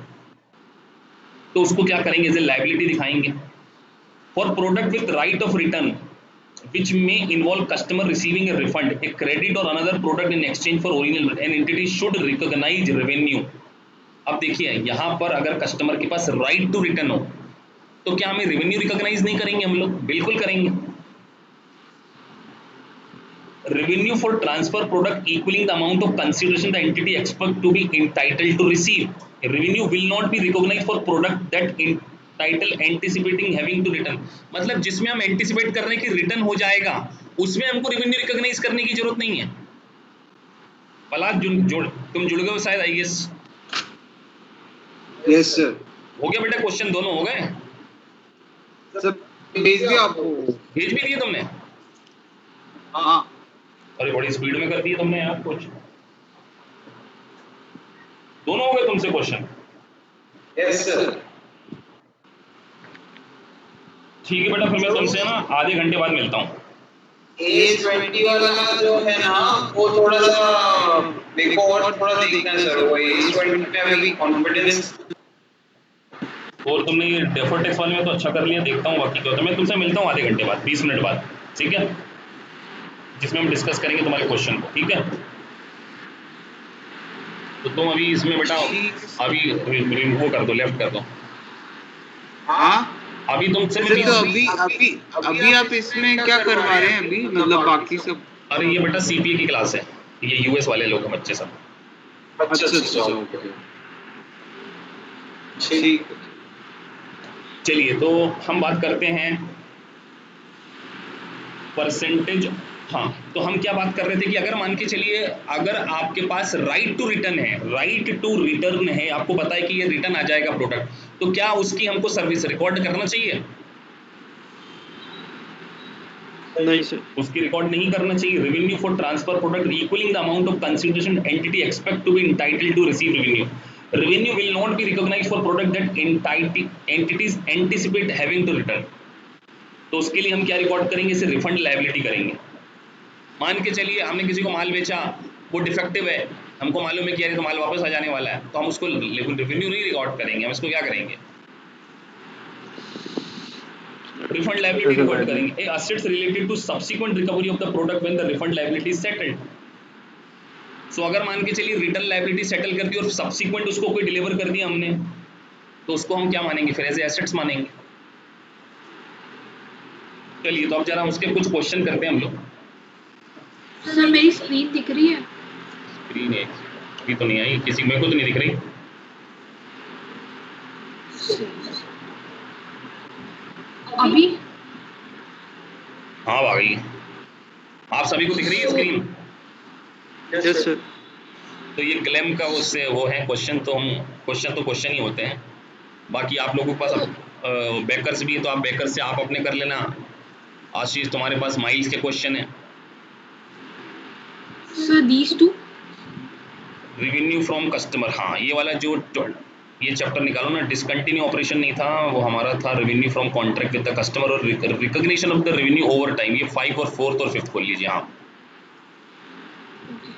तो उसको क्या करेंगे, एज ए लायबिलिटी दिखाएंगे। For product with right of return which may involve customer receiving a refund, a credit or another product in exchange for original, an entity should recognize revenue। अब देखिए यहाँ पर अगर कस्टमर के पास right to return हो तो क्या हमें रेवेन्यू रिकॉग्नाइज नहीं करेंगे हम लोग? बिल्कुल करेंगे। Revenue for transfer product equalling the amount of consideration the entity expect to be entitled to receive. Revenue will not be recognise for product that title anticipating having to return. मतलब जिसमें हम anticipate कर रहे हैं कि return हो जाएगा, उसमें हमको रेवेन्यू रिकॉग्नाइज करने की जरूरत नहीं है। पलाश तुम जुड़ गए हो शायद, आई गेस। Yes sir. हो गया बेटा, क्वेश्चन दोनों हो गए। भेज दिया आपको। भेज भी दिए तुमने? हाँ अरे बड़ी स्पीड में कर दिए तुमने यार कुछ। दोनों हो गए तुमसे क्वेश्चन? Yes sir. ठीक है बेटा, फिर मैं तुमसे ना आधे घंटे बाद मिलता हूँ। A20 वाला जो है ना वो थोड़ा सा मेरे को और थोड़ा देखना है सर। वो A20 में अभी कॉन्फिडेंस। और तुमने ये डेफर टेक्स वाले में तो अच्छा कर लिया, देखता हूँ बाकी का। तो मैं तुमसे मिलता हूँ आधे घंटे बाद, 20 मिनट बाद, ठीक है, जिसमें हम डिस्कस करेंगे तुम्हारे क्वेश्चन को, ठीक है? तो तुम अभी इसमें बेटा अभी वो कर दो, लेफ्ट कर दो। हाँ अभी तुमसे मैं सर। तो 20 अभी अभी अभी आप इसमें क्या करवा रहे हैं अभी, मतलब बाकी सब? अरे ये बेटा सीपीए की क्लास है, ये यूएस वाले लोग हैं बच्चे सब। अच्छा अच्छा ओके ठीक। चलिए तो हम बात करते हैं परसेंटेज। हाँ, तो हम क्या बात कर रहे थे कि अगर मान के चलिए अगर आपके पास राइट टू रिटर्न है, राइट टू रिटर्न है, आपको पता है कि ये रिटर्न आ जाएगा प्रोडक्ट, तो क्या उसकी हमको सर्विस रिकॉर्ड करना चाहिए? नहीं सर। उसकी रिकॉर्ड नहीं करना चाहिए। Revenue for transfer product equalling the amount of consideration entity expect to be entitled to receive revenue. Revenue will not be recognised for product that entities anticipate having to return. तो उसके लिए हम क्या record करेंगे? इसे refund liability करेंगे। मान के चलिए हमने किसी को माल बेचा, वो डिफेक्टिव है, हमको मालूम है कि यार तो माल वापस आ जाने वाला है, तो हम उसको रेवेन्यू नहीं रिकॉर्ड करेंगे, हम इसको क्या करेंगे? रिफंड लायबिलिटी रिकॉर्ड करेंगे। Assets related to subsequent recovery of the product when the refund liability is settled. So अगर मान के चलिए रिटर्न लायबिलिटी सेटल कर दी और सब्सिक्वेंट उसको कोई डिलीवर कर दिया हमने, तो उसको हम क्या मानेंगे? फिर एज एसेट्स मानेंगे। चलिए तो अब जरा उसके कुछ क्वेश्चन करते हैं हम लोग। सर मेरी स्क्रीन दिख रही है? स्क्रीन है अभी तो नहीं आई किसी, मेरे को तो नहीं दिख रही। अभी? हाँ आ गई। आप सभी को दिख रही है स्क्रीन? Yes sir. तो ये ग्लैम का उससे वो है क्वेश्चन, तो हम क्वेश्चन ही होते हैं। बाकी आप लोगों के पास अब बेकर्स भी है, तो आप बेकर से आप अपने कर लेना। आशीष तुम्हारे पास माइल्स के क्वेश्चन है। Sir these two? Revenue from customer, हाँ ये वाला जो ये चैप्टर निकालो ना, डिसकंटिन्यू ऑपरेशन नहीं था वो, हमारा था revenue from contract with the customer और recognition of the revenue over time. ये 5 और 4th और 5th खोल लीजिए। हाँ Okay.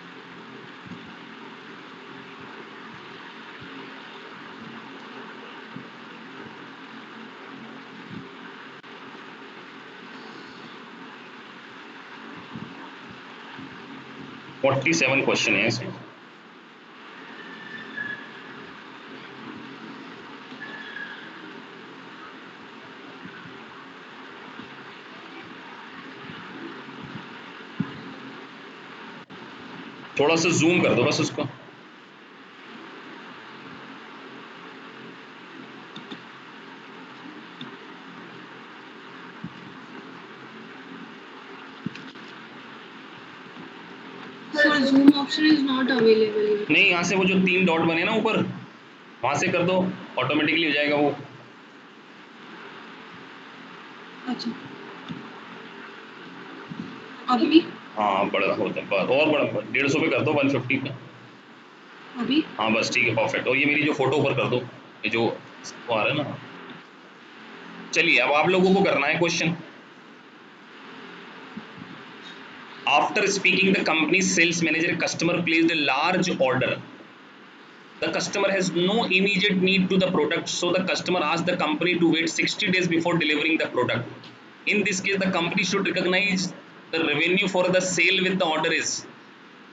47 क्वेश्चन है इसमें। थोड़ा सा जूम कर दो बस उसको। Sir zoom option is not available. नहीं, यहाँ से वो जो 3 डॉट बने ना ऊपर, वहां से कर दो, ऑटोमेटिकली हो जाएगा वो। अच्छा अभी? हाँ बड़ा होता है, और बड़ा 150 पे कर दो, 150 पे। अभी? हाँ बस ठीक है, परफेक्ट। और ये मेरी जो फोटो ऊपर कर दो, ये जो वो आ रहा है ना। चलिए अब आप लोगों को करना है question. After speaking the company sales manager customer placed a large order. The customer has no immediate need to the product, so the customer asks the company to wait 60 days before delivering the product. In this case, the company should recognize the revenue for the sale with the order is.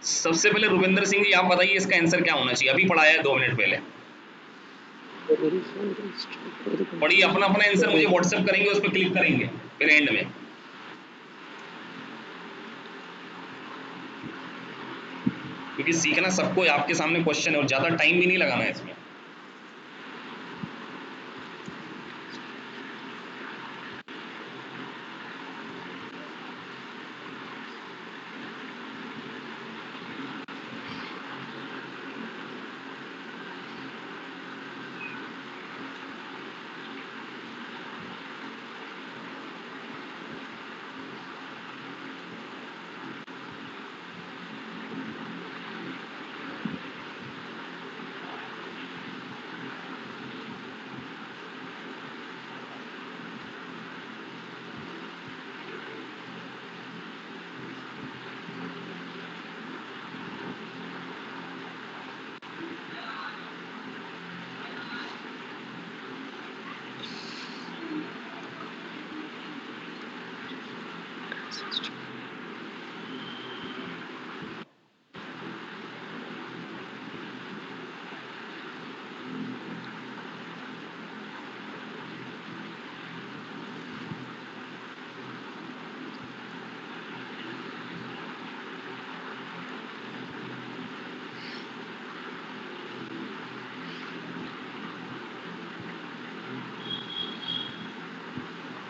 सबसे पहले रुपेंद्र सिंह जी आप बताइए इसका answer क्या होना चाहिए? अभी पढ़ाया है 2 मिनट पहले। पढ़िए, अपना अपना आंसर मुझे व्हाट्सएप करेंगे, उस पर क्लिक करेंगे फिर एंड में। क्योंकि सीखना सबको, आपके सामने क्वेश्चन है और ज्यादा टाइम भी नहीं लगाना है इसमें।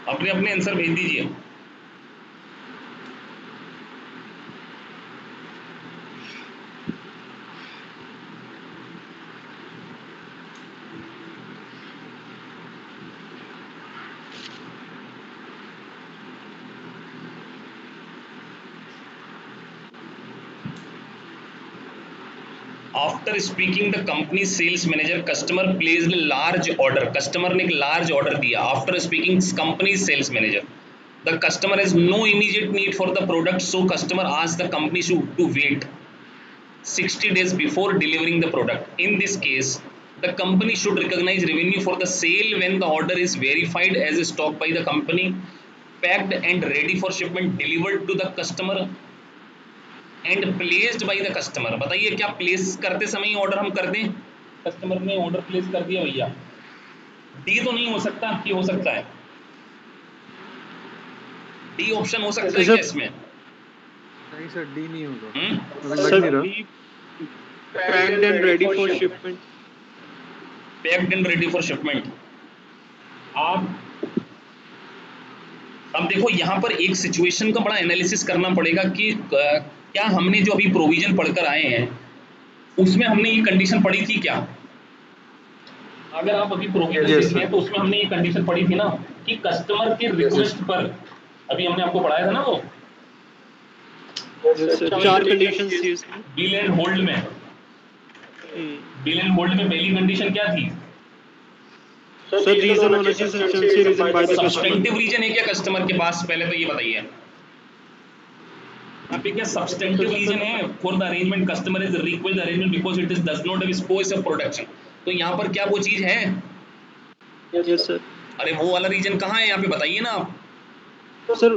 अपने अपने आंसर भेज दीजिए। After speaking the company sales manager customer placed large order, customer ने एक लार्ज ऑर्डर दिया। After speaking company sales manager the customer has no immediate need for the product, so customer asked the company to wait 60 days before delivering the product. In this case, the company should recognize revenue for the sale when the order is verified as stock by the company, packed and ready for shipment, delivered to the customer and placed by the customer. बताइए क्या place करते समय order हम कर दें? Customer ने order place कर दिया भैया, डी तो नहीं हो सकता, आपकी हो सकता है, डी ऑप्शन हो सकता है क्या इसमें? नहीं सर, डी नहीं होगा, हम्म, अभी लग नहीं रहा। Packed and ready for shipment. Packed and ready for shipment. आप अब देखो यहाँ पर एक सिचुएशन का बड़ा एनालिसिस करना पड़ेगा कि क्या हमने जो अभी प्रोविजन पढ़कर आए हैं उसमें हमने ये कंडीशन पढ़ी थी क्या? अगर आप अभी प्रोविजन Yes, देखें sir. तो उसमें हमने ये कंडीशन पढ़ी थी ना कि कस्टमर के रिक्वेस्ट पर, अभी हमने आपको पढ़ाया था ना वो चार कंडीशंस थी उसमें। बिल एंड होल्ड में, बिल एंड होल्ड में पहली कंडीशन क्या थी? सर रीजन होना चाहिए substantial reason by the customer. Substantive reason है क्या कस्टमर के पास? पहले तो ये बताइए आप, क्या सब्सटेंटिव रीजन है for the arrangement customer is request arrangement because it is does not have scope of production. तो यहाँ पर क्या वो चीज है? Yes sir. अरे वो वाला रीजन कहाँ है यहाँ पे बताइए ना आप। सर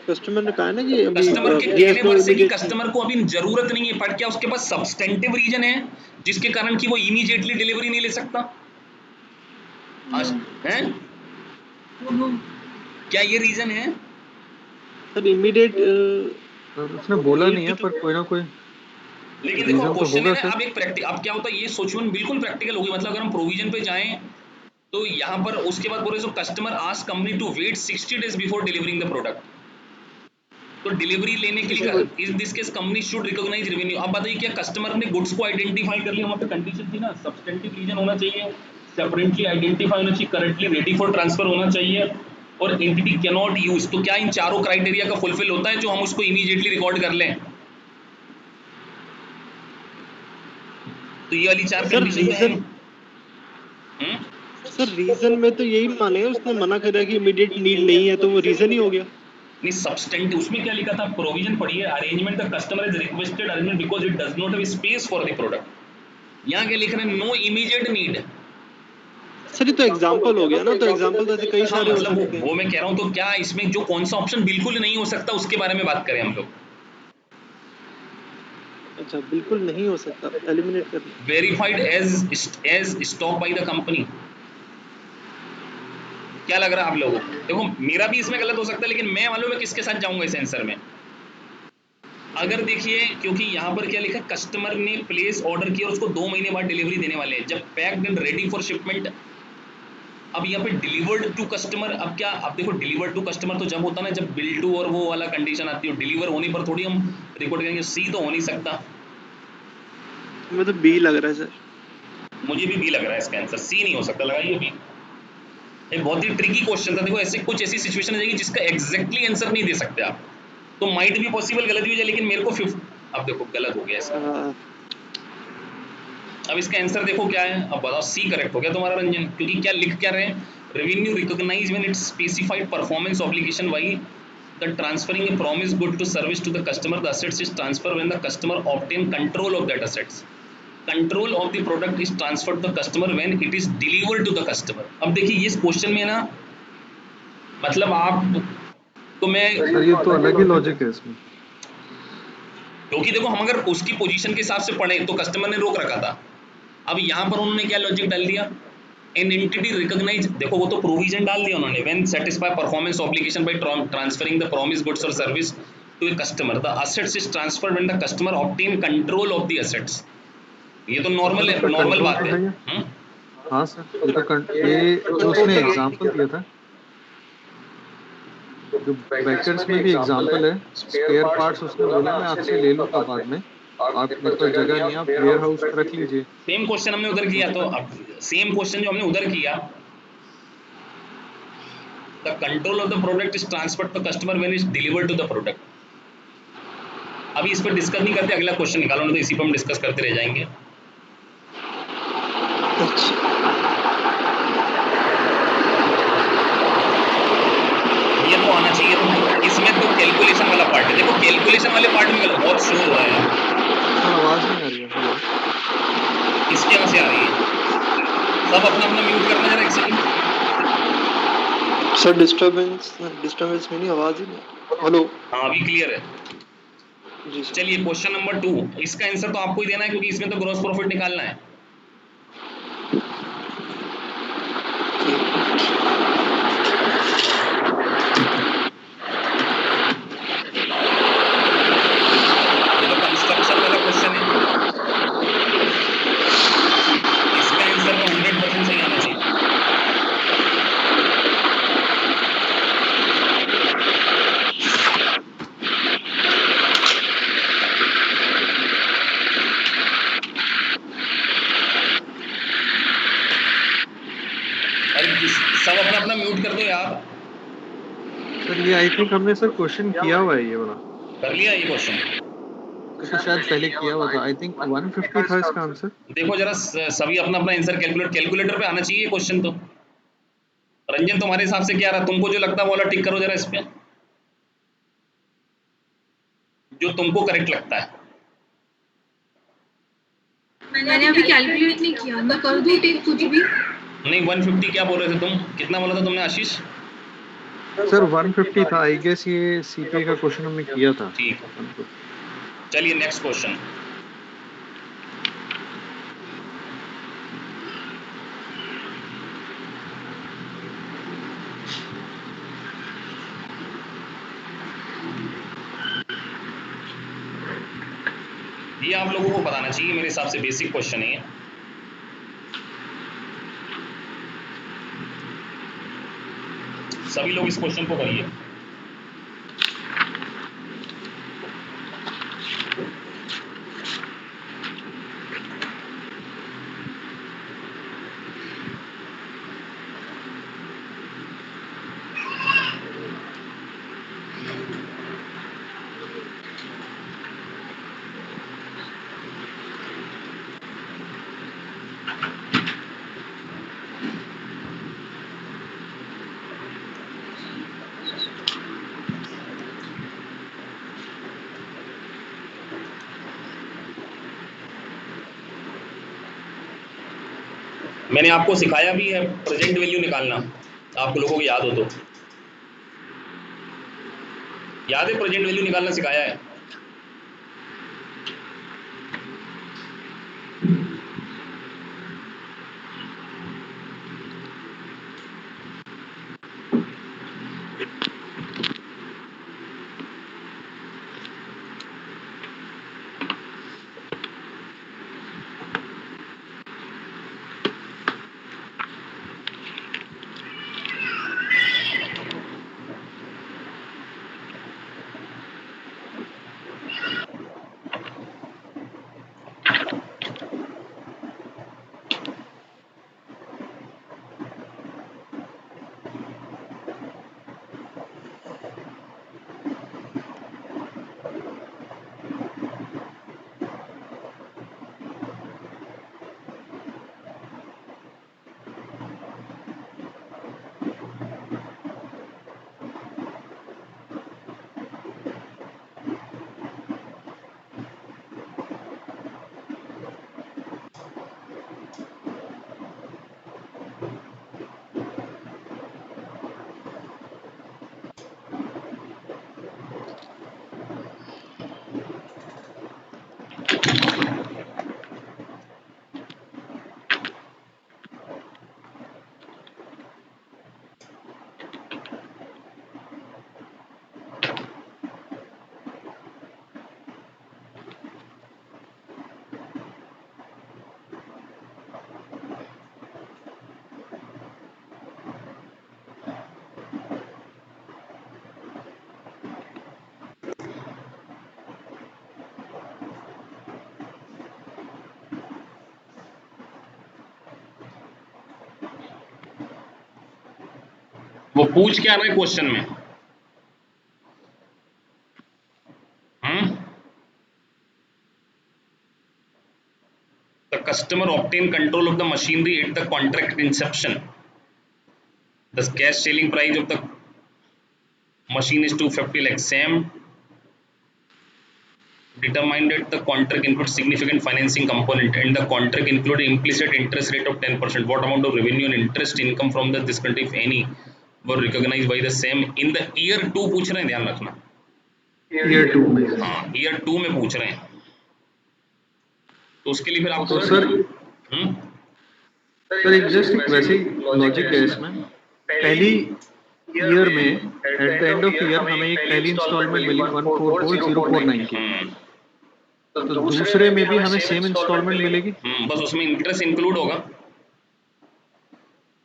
कस्टमर ने कहा ना कि अभी कस्टमर के कहने पर से कि कस्टमर को अभी जरूरत नहीं है, पर क्या उसके पास सब्सटेंटिव रीजन है जिसके कारण कि वो इमीडिएटली डिलीवरी नहीं ले सकता है? क्या ये रीजन है? सर इमीडिएट उसने बोला नहीं है, पर कोई ना कोई लेकिन देखो रीजन तो क्वेश्चन है होगा ना, सर। अब एक प्रैक्टिकल, अब क्या होता है ये सोचवन बिल्कुल प्रैक्टिकल होगी। मतलब अगर हम प्रोविजन पे जाएं तो यहाँ पर उसके बाद बोले so customer ask company to wait 60 days before delivering the product, तो डिलीवरी लेने के लिए in this case company should recognise revenue. अब बताइए क्या कस्टमर ने गुड्स को आइडेंटिफाई कर लिया? वहाँ पे कंडीशन थी ना, सब्सटेंटिव रीजन होना चाहिए, सेपरेटली आइडेंटिफाई होना चाहिए, करंटली रेडी फॉर ट्रांसफर होना चाहिए और एंटिटी कैन नॉट यूज। तो क्या इन चारों क्राइटेरिया का फुलफिल होता है जो हम उसको इमीडिएटली रिकॉर्ड कर लें? तो ये वाली चार कंडीशन है। सर रीजन में तो यही माने उसने मना करा कि इमीडिएट नीड नहीं है, तो वो रीजन ही हो गया। नहीं सब्सटेंटिव उसमें क्या लिखा था? प्रोविजन पढ़िए, arrangement the customer is requested arrangement because it does not have space for the product. यहाँ क्या लिख रहे हैं? No immediate need. सर ये तो एग्जांपल हो गया ना, तो एग्जांपल तो ऐसे कई सारे हो मतलब सकते हैं। वो मैं कह रहा हूँ, तो क्या इसमें जो कौन सा ऑप्शन बिल्कुल नहीं हो सकता उसके बारे में बात करें हम लोग? अच्छा बिल्कुल नहीं हो सकता, एलिमिनेट कर दो। Verified as stock by the company. क्या लग रहा है आप लोगों को? देखो मेरा भी इसमें गलत हो सकता है, लेकिन मैं मालूम है किसके साथ जाऊंगा इस आंसर में। अगर देखिए क्योंकि यहाँ पर क्या लिखा है, कस्टमर ने प्लेस ऑर्डर किया और उसको 2 महीने बाद डिलीवरी देने वाले हैं, जब packed and ready for shipment. अब यहाँ पे डिलीवर्ड टू कस्टमर, अब क्या, अब देखो डिलीवर्ड टू कस्टमर तो जब होता है ना जब बिल टू और वो वाला कंडीशन आती है, डिलीवर होने पर थोड़ी हम रिकॉर्ड करेंगे। सी तो हो नहीं सकता, मुझे तो बी लग रहा है सर। मुझे भी बी लग रहा है इसका आंसर, सी नहीं हो सकता। लगाइए बी। एक बहुत ही ट्रिकी क्वेश्चन था। देखो ऐसे कुछ ऐसी सिचुएशन आ जाएगी जिसका एग्जैक्टली आंसर नहीं दे सकते आप, तो माइट भी पॉसिबल गलत भी हो जाए, लेकिन मेरे को 50, अब देखो गलत हो गया इसका। अब इसका आंसर देखो क्या है, अब बताओ। सी करेक्ट हो गया तुम्हारा रंजन, क्योंकि क्या लिख क्या रहे हैं? Revenue recognise when it's specified performance obligation by the transferring a promise good to service to the customer, the assets is transfer when the customer obtain control of that assets, control of the product is transferred to the customer when it is delivered to the customer. अब देखिए इस question में ना, मतलब आप तो मैं sir ये तो अलग ही लॉजिक है इसमें, क्योंकि देखो हम अगर उसकी पोजीशन के हिसाब से पढ़े तो कस्टमर ने रोक रखा था। अब यहाँ पर उन्होंने क्या लॉजिक डाल दिया? एन एंटिटी रिकॉग्नाइज, देखो वो तो प्रोविजन डाल दिया उन्होंने, when satisfy performance obligation by transferring the promise goods or service to a customer, the assets is transferred when the customer obtain control of the assets. ये तो नॉर्मल है, normal बात है। हाँ सर, ये तो ये जो उसने एग्जांपल दिया था जो बेकर्स में भी एग्जांपल है, स्पेयर पार्ट्स उसने बोला मैं आपसे ले लूंगा बाद में, आप मेरे पास जगह नहीं है, आप वेयर हाउस में रख लीजिए। सेम क्वेश्चन हमने उधर किया, तो अब सेम क्वेश्चन जो हमने उधर किया, the control of the product is transferred to customer when is delivered to the product. अभी इस पर डिस्कस नहीं करते, अगला क्वेश्चन निकालो, नहीं तो इसी पर हम डिस्कस करते रह जाएंगे। ये तो आना चाहिए, तो इसमें तो कैलकुलेशन वाला पार्ट है, देखो कैलकुलेशन वाले पार्ट में बहुत शोर हो रहा है, सर आवाज नहीं आ रही है। हेलो इसके यहाँ से आ रही है, सब अपना अपना म्यूट करना जरा एक सेकंड। सर डिस्टरबेंस में नहीं, आवाज ही नहीं। हेलो हाँ अभी क्लियर है। जी सर। चलिए क्वेश्चन नंबर 2, इसका आंसर तो आपको ही देना है क्योंकि इसमें तो ग्रॉस प्रॉफिट निकालना है। ये तो कंस्ट्रक्शन वाला क्वेश्चन है, इसका आंसर तो 100% सही आना चाहिए। सब अपना अपना म्यूट कर दो यार। सर ये आई थिंक हमने सर क्वेश्चन किया हुआ है ये वाला, कर लिया ये क्वेश्चन? तो शायद पहले किया हुआ था। आई थिंक 150 था इसका आंसर। देखो जरा सभी अपना अपना आंसर कैलकुलेटर पे आना चाहिए क्वेश्चन तो। रंजन तुम्हारे हिसाब से क्या रहा, तुमको जो लगता है वो वाला टिक करो जरा इस पे, जो तुमको करेक्ट लगता है। मैंने अभी कैलकुलेट नहीं किया, मैं कर दूं टिक कुछ भी? नहीं 150 क्या बोल रहे थे तुम, कितना बोला था तुमने आशीष? सर 150 था, आई गेस ये सीपीए का क्वेश्चन हमने किया था। ठीक, चलिए नेक्स्ट क्वेश्चन। ये आप लोगों को बताना चाहिए, मेरे हिसाब से बेसिक क्वेश्चन है ये। सभी लोग इस क्वेश्चन को करिए। मैंने आपको सिखाया भी है प्रेजेंट वैल्यू निकालना, आप लोगों को याद हो तो। याद है प्रेजेंट वैल्यू निकालना सिखाया है? वो पूछ क्या रहा है क्वेश्चन में? The customer obtain control of the machinery at the contract inception. The cash selling price of the machine is 250 lakh. Same determined that the contract includes significant financing component and the contract includes implicit interest rate of 10%. What amount of revenue and interest income from this country, if any, were recognized by the same in the year 2 पूछ रहे हैं, ध्यान रखना. Year 2 में हाँ, year 2 में पूछ रहे हैं. तो उसके लिए फिर आपको तो सर एक जस्ट एक वैसे लॉजिक है इसमें. पहली ईयर में at the end of year हमें एक पहली इंस्टॉलमेंट मिली 144049 की. तो दूसरे में भी हमें सेम इंस्टॉलमेंट मिलेगी. बस उसमें इंटरेस्ट इंक्लूड होगा,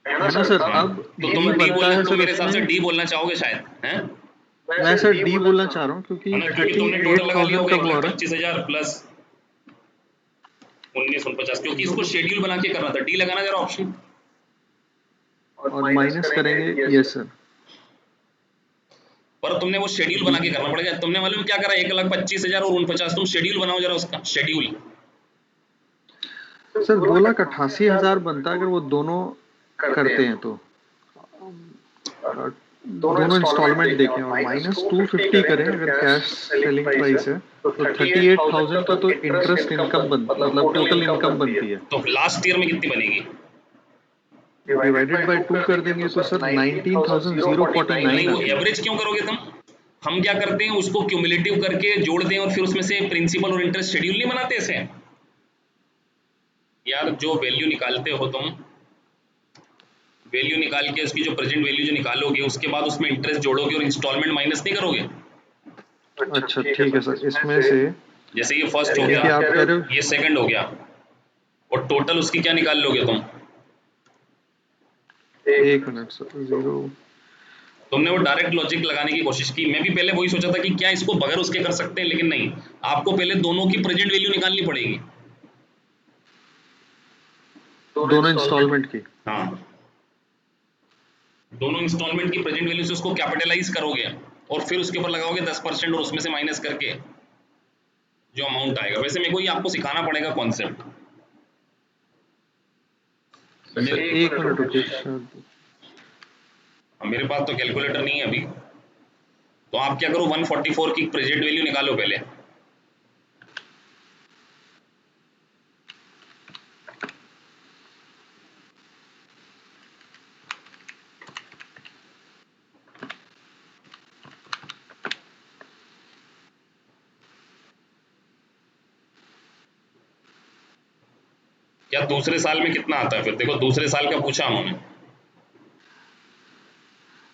है ना सर. अब तो तुम डी बोलना, तो मेरे हिसाब से डी बोलना चाहोगे शायद, हैं? मैं सर डी बोलना चाह रहा हूँ क्योंकि क्योंकि तुमने टोटल लगा लिया 38,000 का होगा वो आ रहा है. 25,000 प्लस 1949, क्योंकि इसको शेड्यूल बना के करना था. डी लगाना जरा ऑप्शन, और माइनस करेंगे. Yes sir. पर तुमने वो शेड्यूल बना के करना पड़ेगा. तुमने मालूम क्या करा, 1,25,000 और 49. तुम शेड्यूल बनाओ जरा उसका शेड्यूल. सर 2,88,000 बनता है अगर वो दोनों करते हैं तो. दोनों इंस्टॉलमेंट देखें और माइनस 250 करें अगर कैश सेलिंग प्राइस है तो 38,000 का तो इंटरेस्ट इनकम मतलब टोटल इनकम बनती है. तो लास्ट ईयर में कितनी बनेगी? डिवाइडेड बाय 2 कर देंगे तो सर 19,049. नहीं, वो एवरेज क्यों करोगे तुम? हम क्या करते हैं, उसको क्यूमुलेटिव करके जोड़ दें और फिर उसमें से प्रिंसिपल और इंटरेस्ट शेड्यूल नहीं बनाते ऐसे. यार जो वैल्यू निकालते हो तुम, वैल्यू निकाल के उसकी जो प्रेजेंट वैल्यू जो निकालोगे उसके बाद उसमें इंटरेस्ट जोड़ोगे और इंस्टॉलमेंट माइनस नहीं करोगे. अच्छा ठीक है सर. इसमें से जैसे ये फर्स्ट हो ये गया, आप कह रहे हो. ये सेकंड हो गया, और टोटल उसकी क्या निकाल लोगे तुम? एक मिनट सर. 0 तुमने वो डायरेक्ट लॉजिक लगाने की कोशिश की. मैं भी पहले वही सोचा था कि क्या इसको बगैर उसके कर सकते हैं, लेकिन नहीं, आपको पहले दोनों की प्रेजेंट वैल्यू निकालनी पड़ेगी. दोनों इंस्टॉलमेंट की. हाँ, दोनों इंस्टॉलमेंट की प्रेजेंट वैल्यू से उसको कैपिटलाइज करोगे और फिर उसके ऊपर लगाओगे 10% और उसमें से माइनस करके जो अमाउंट आएगा. वैसे मेरे को ये आपको सिखाना पड़ेगा कॉन्सेप्ट. एक मिनट रुकिए. मेरे पास तो कैलकुलेटर नहीं है अभी, तो आप क्या करो, 144 की प्रेजेंट वैल्यू निकालो पहले. क्या दूसरे साल में कितना आता है? फिर देखो दूसरे साल का पूछा उन्होंने.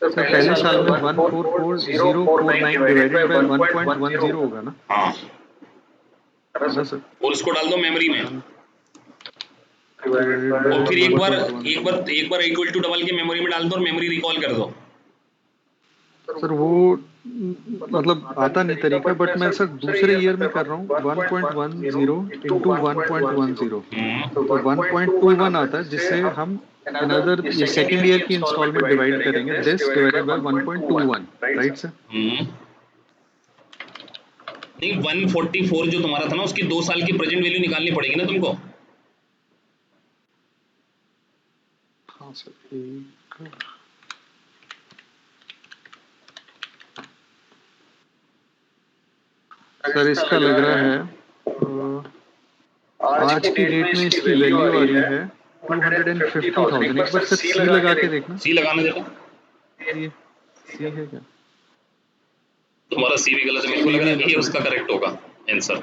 पहले साल में 144,049 डिवाइडेड बाय 1.10 होगा ना. हाँ, है ना सर. और उसको डाल दो मेमोरी में, और फिर एक बार इक्वल टू डबल के मेमोरी में डाल दो और मेमोरी रिकॉल कर दो. सर वो मतलब आता नहीं तरीका, बट मैं सर दूसरे ईयर में कर रहा हूँ. 1.10 इंटू 1.10 तो 1.21 आता है, जिससे हम अनदर ये सेकंड ईयर की इंस्टॉलमेंट डिवाइड करेंगे. This divided by 1.21, right sir. नहीं, 144 जो तुम्हारा था ना, उसकी 2 साल की प्रेजेंट वैल्यू निकालनी पड़ेगी ना तुमको. हाँ सर. सर इसका लग रहा है आज की डेट में इसकी वैल्यू आ रही है 250,000. एक बार सर सी लगा के देखना. सी लगाना देखो. सी है क्या? तुम्हारा सी भी गलत है. मेरे को लग रहा है ये उसका करेक्ट होगा आंसर.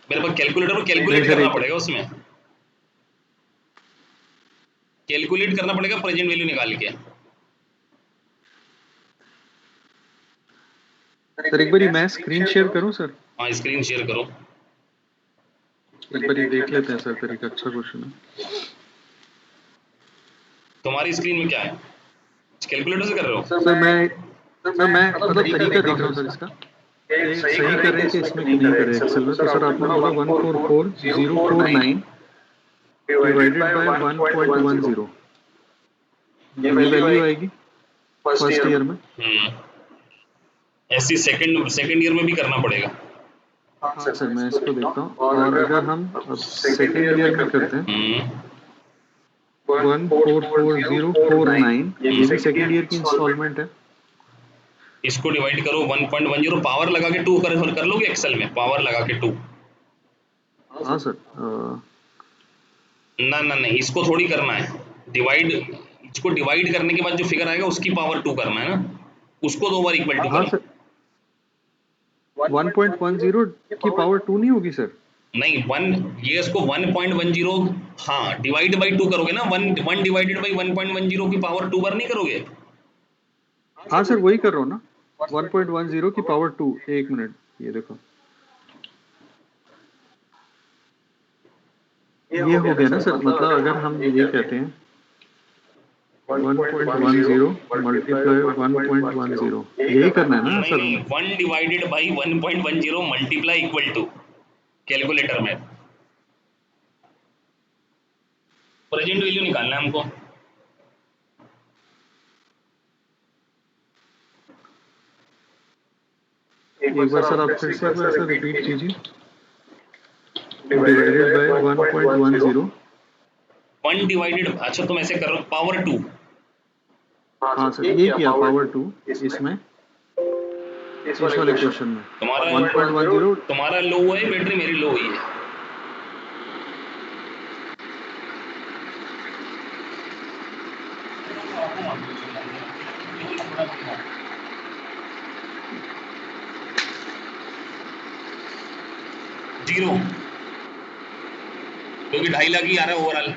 मेरे पास कैलकुलेटर पर कैलकुलेट करना पड़ेगा, उसमें कैलकुलेट करना पड़ेगा प्रेजेंट वैल्यू निकाल के. सर एक बार मैं स्क्रीन शेयर करूं सर. हाँ, स्क्रीन शेयर करो. एक बार देख लेते हैं सर. फिर एक अच्छा क्वेश्चन है. तुम्हारी स्क्रीन में क्या है? कैलकुलेटर से कर रहे हो? सर मैं मतलब तरीका देख रहा हूँ सर इसका. सही कर रहे हैं कि इसमें नहीं कर रहे एक्सेल में. तो सर आपने बोला 144,049 डिवाइडेड बाय 1.10. ये वैल्यू आएगी फर्स्ट ईयर में। ऐसी सेकंड ईयर में भी करना पड़ेगा। हाँ सर, मैं इसको देखता हूँ। और अगर हम अब सेकेंड ईयर में करते हैं 144049, ये भी सेकेंड ईयर की इंस्टॉलमेंट है। इसको डिवाइड करो 1.10, पावर लगा के 2 कर लोगे एक्सेल में, पावर लगा के 2। हाँ सर, ना नहीं, इसको थोड़ी करना है डिवाइड। इसको डिवाइड करने के बाद जो फिगर आएगा उसकी पावर 2 करना है ना, उसको 2 बार इक्वल टू हाँ करो। सर, 1.10 की पावर 2 नहीं होगी सर? नहीं, ये इसको 1.10, हाँ, डिवाइड बाई 2 करोगे ना, 1 डिवाइडेड बाई 1.10 की पावर 2 बार नहीं करोगे? हाँ सर, वही कर रहा हूँ ना, 1.10 की पावर 2। एक मिनट, ये देखो, ये हो गया ना सर। मतलब अगर हम ये कहते हैं 1.10 मल्टीप्लाई 1.10, यही करना है ना सर? नहीं, 1 divided by 1.10 multiply equal to, calculator में प्रेजेंट वैल्यू निकालना है हमको। एक बार सर आप फिर से एक बार सर रिपीट कीजिए। Divided by 1.10। 1 डिवाइडेड, अच्छा तुम ऐसे कर रहे हो, पावर 2। हाँ सर, ये किया पावर 2 इसमें, इस वाले क्वेश्चन में। तुम्हारा 1.10 तुम्हारा लो है बैटरी, मेरी लो ही है। जीरो, क्योंकि 2.5 लाख ही आ रहा है ओवरऑल।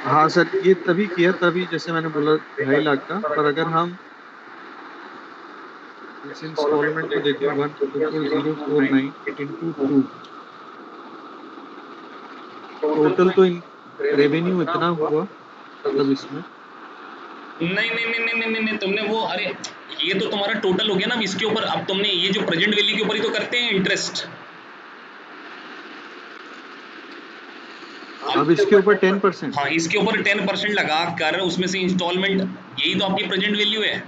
हाँ सर, ये तभी किया, तभी जैसे मैंने बोला 2.5 लाख का। पर अगर हम इस इंस्टॉलमेंट को देखें 1.4049 इंटू 2, टोटल तो रेवेन्यू इतना हुआ, मतलब इसमें। नहीं, तुमने वो, अरे ये तो तुम्हारा टोटल हो गया ना। अब इसके ऊपर, अब तुमने ये जो प्रेजेंट वैल्यू के ऊपर ही तो करते हैं इंटरेस्ट। अब इसके ऊपर 10%। हाँ, इसके ऊपर 10% लगा कर उसमें से इंस्टॉलमेंट, यही तो आपकी प्रेजेंट वैल्यू है।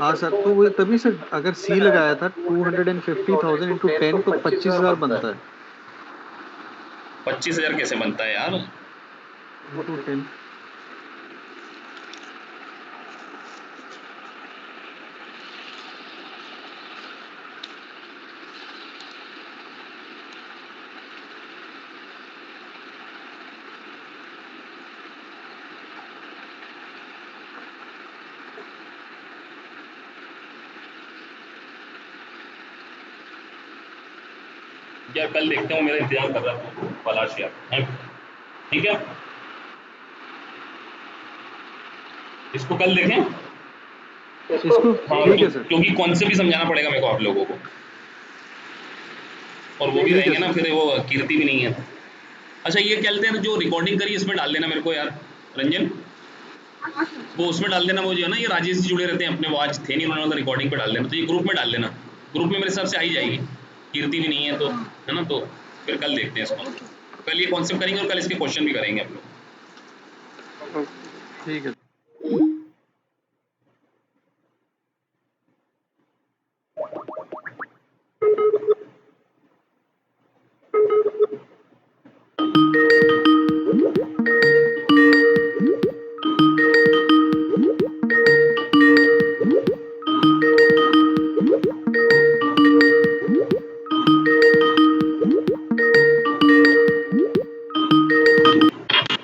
हाँ सर, तो वो तभी सर, अगर सी लगाया था 250,000 इंटू 10 तो 25,000 बनता है। 25,000 कैसे बनता है यार? इंटू 10। यार कल देखते हो, मेरा इंतजार कर रहा था पलाश यार, ठीक है? इसको कल देखें। इसको हाँ, ठीक है सर। क्योंकि कॉन्सेप्ट भी समझाना पड़ेगा मेरे को आप लोगों को, और वो भी रहेंगे ना फिर, वो कीर्ति भी नहीं है। अच्छा, ये कहते हैं जो रिकॉर्डिंग करी इसमें डाल देना मेरे को यार, रंजन, वो उसमें डाल देना। वो जो है ना, ये राजेश जी जुड़े रहते हैं अपने, वो आज थे नहीं, उन्होंने रिकॉर्डिंग पे डाल देना। तो ये ग्रुप में डाल देना, ग्रुप में मेरे हिसाब से आ ही जाएगी। कीर्ति भी नहीं है तो, है ना? तो फिर कल देखते हैं इसको, कल ये कॉन्सेप्ट करेंगे और कल इसके क्वेश्चन भी करेंगे आप लोग। ठीक है।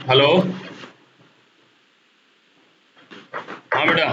हेलो, हाँ बेटा,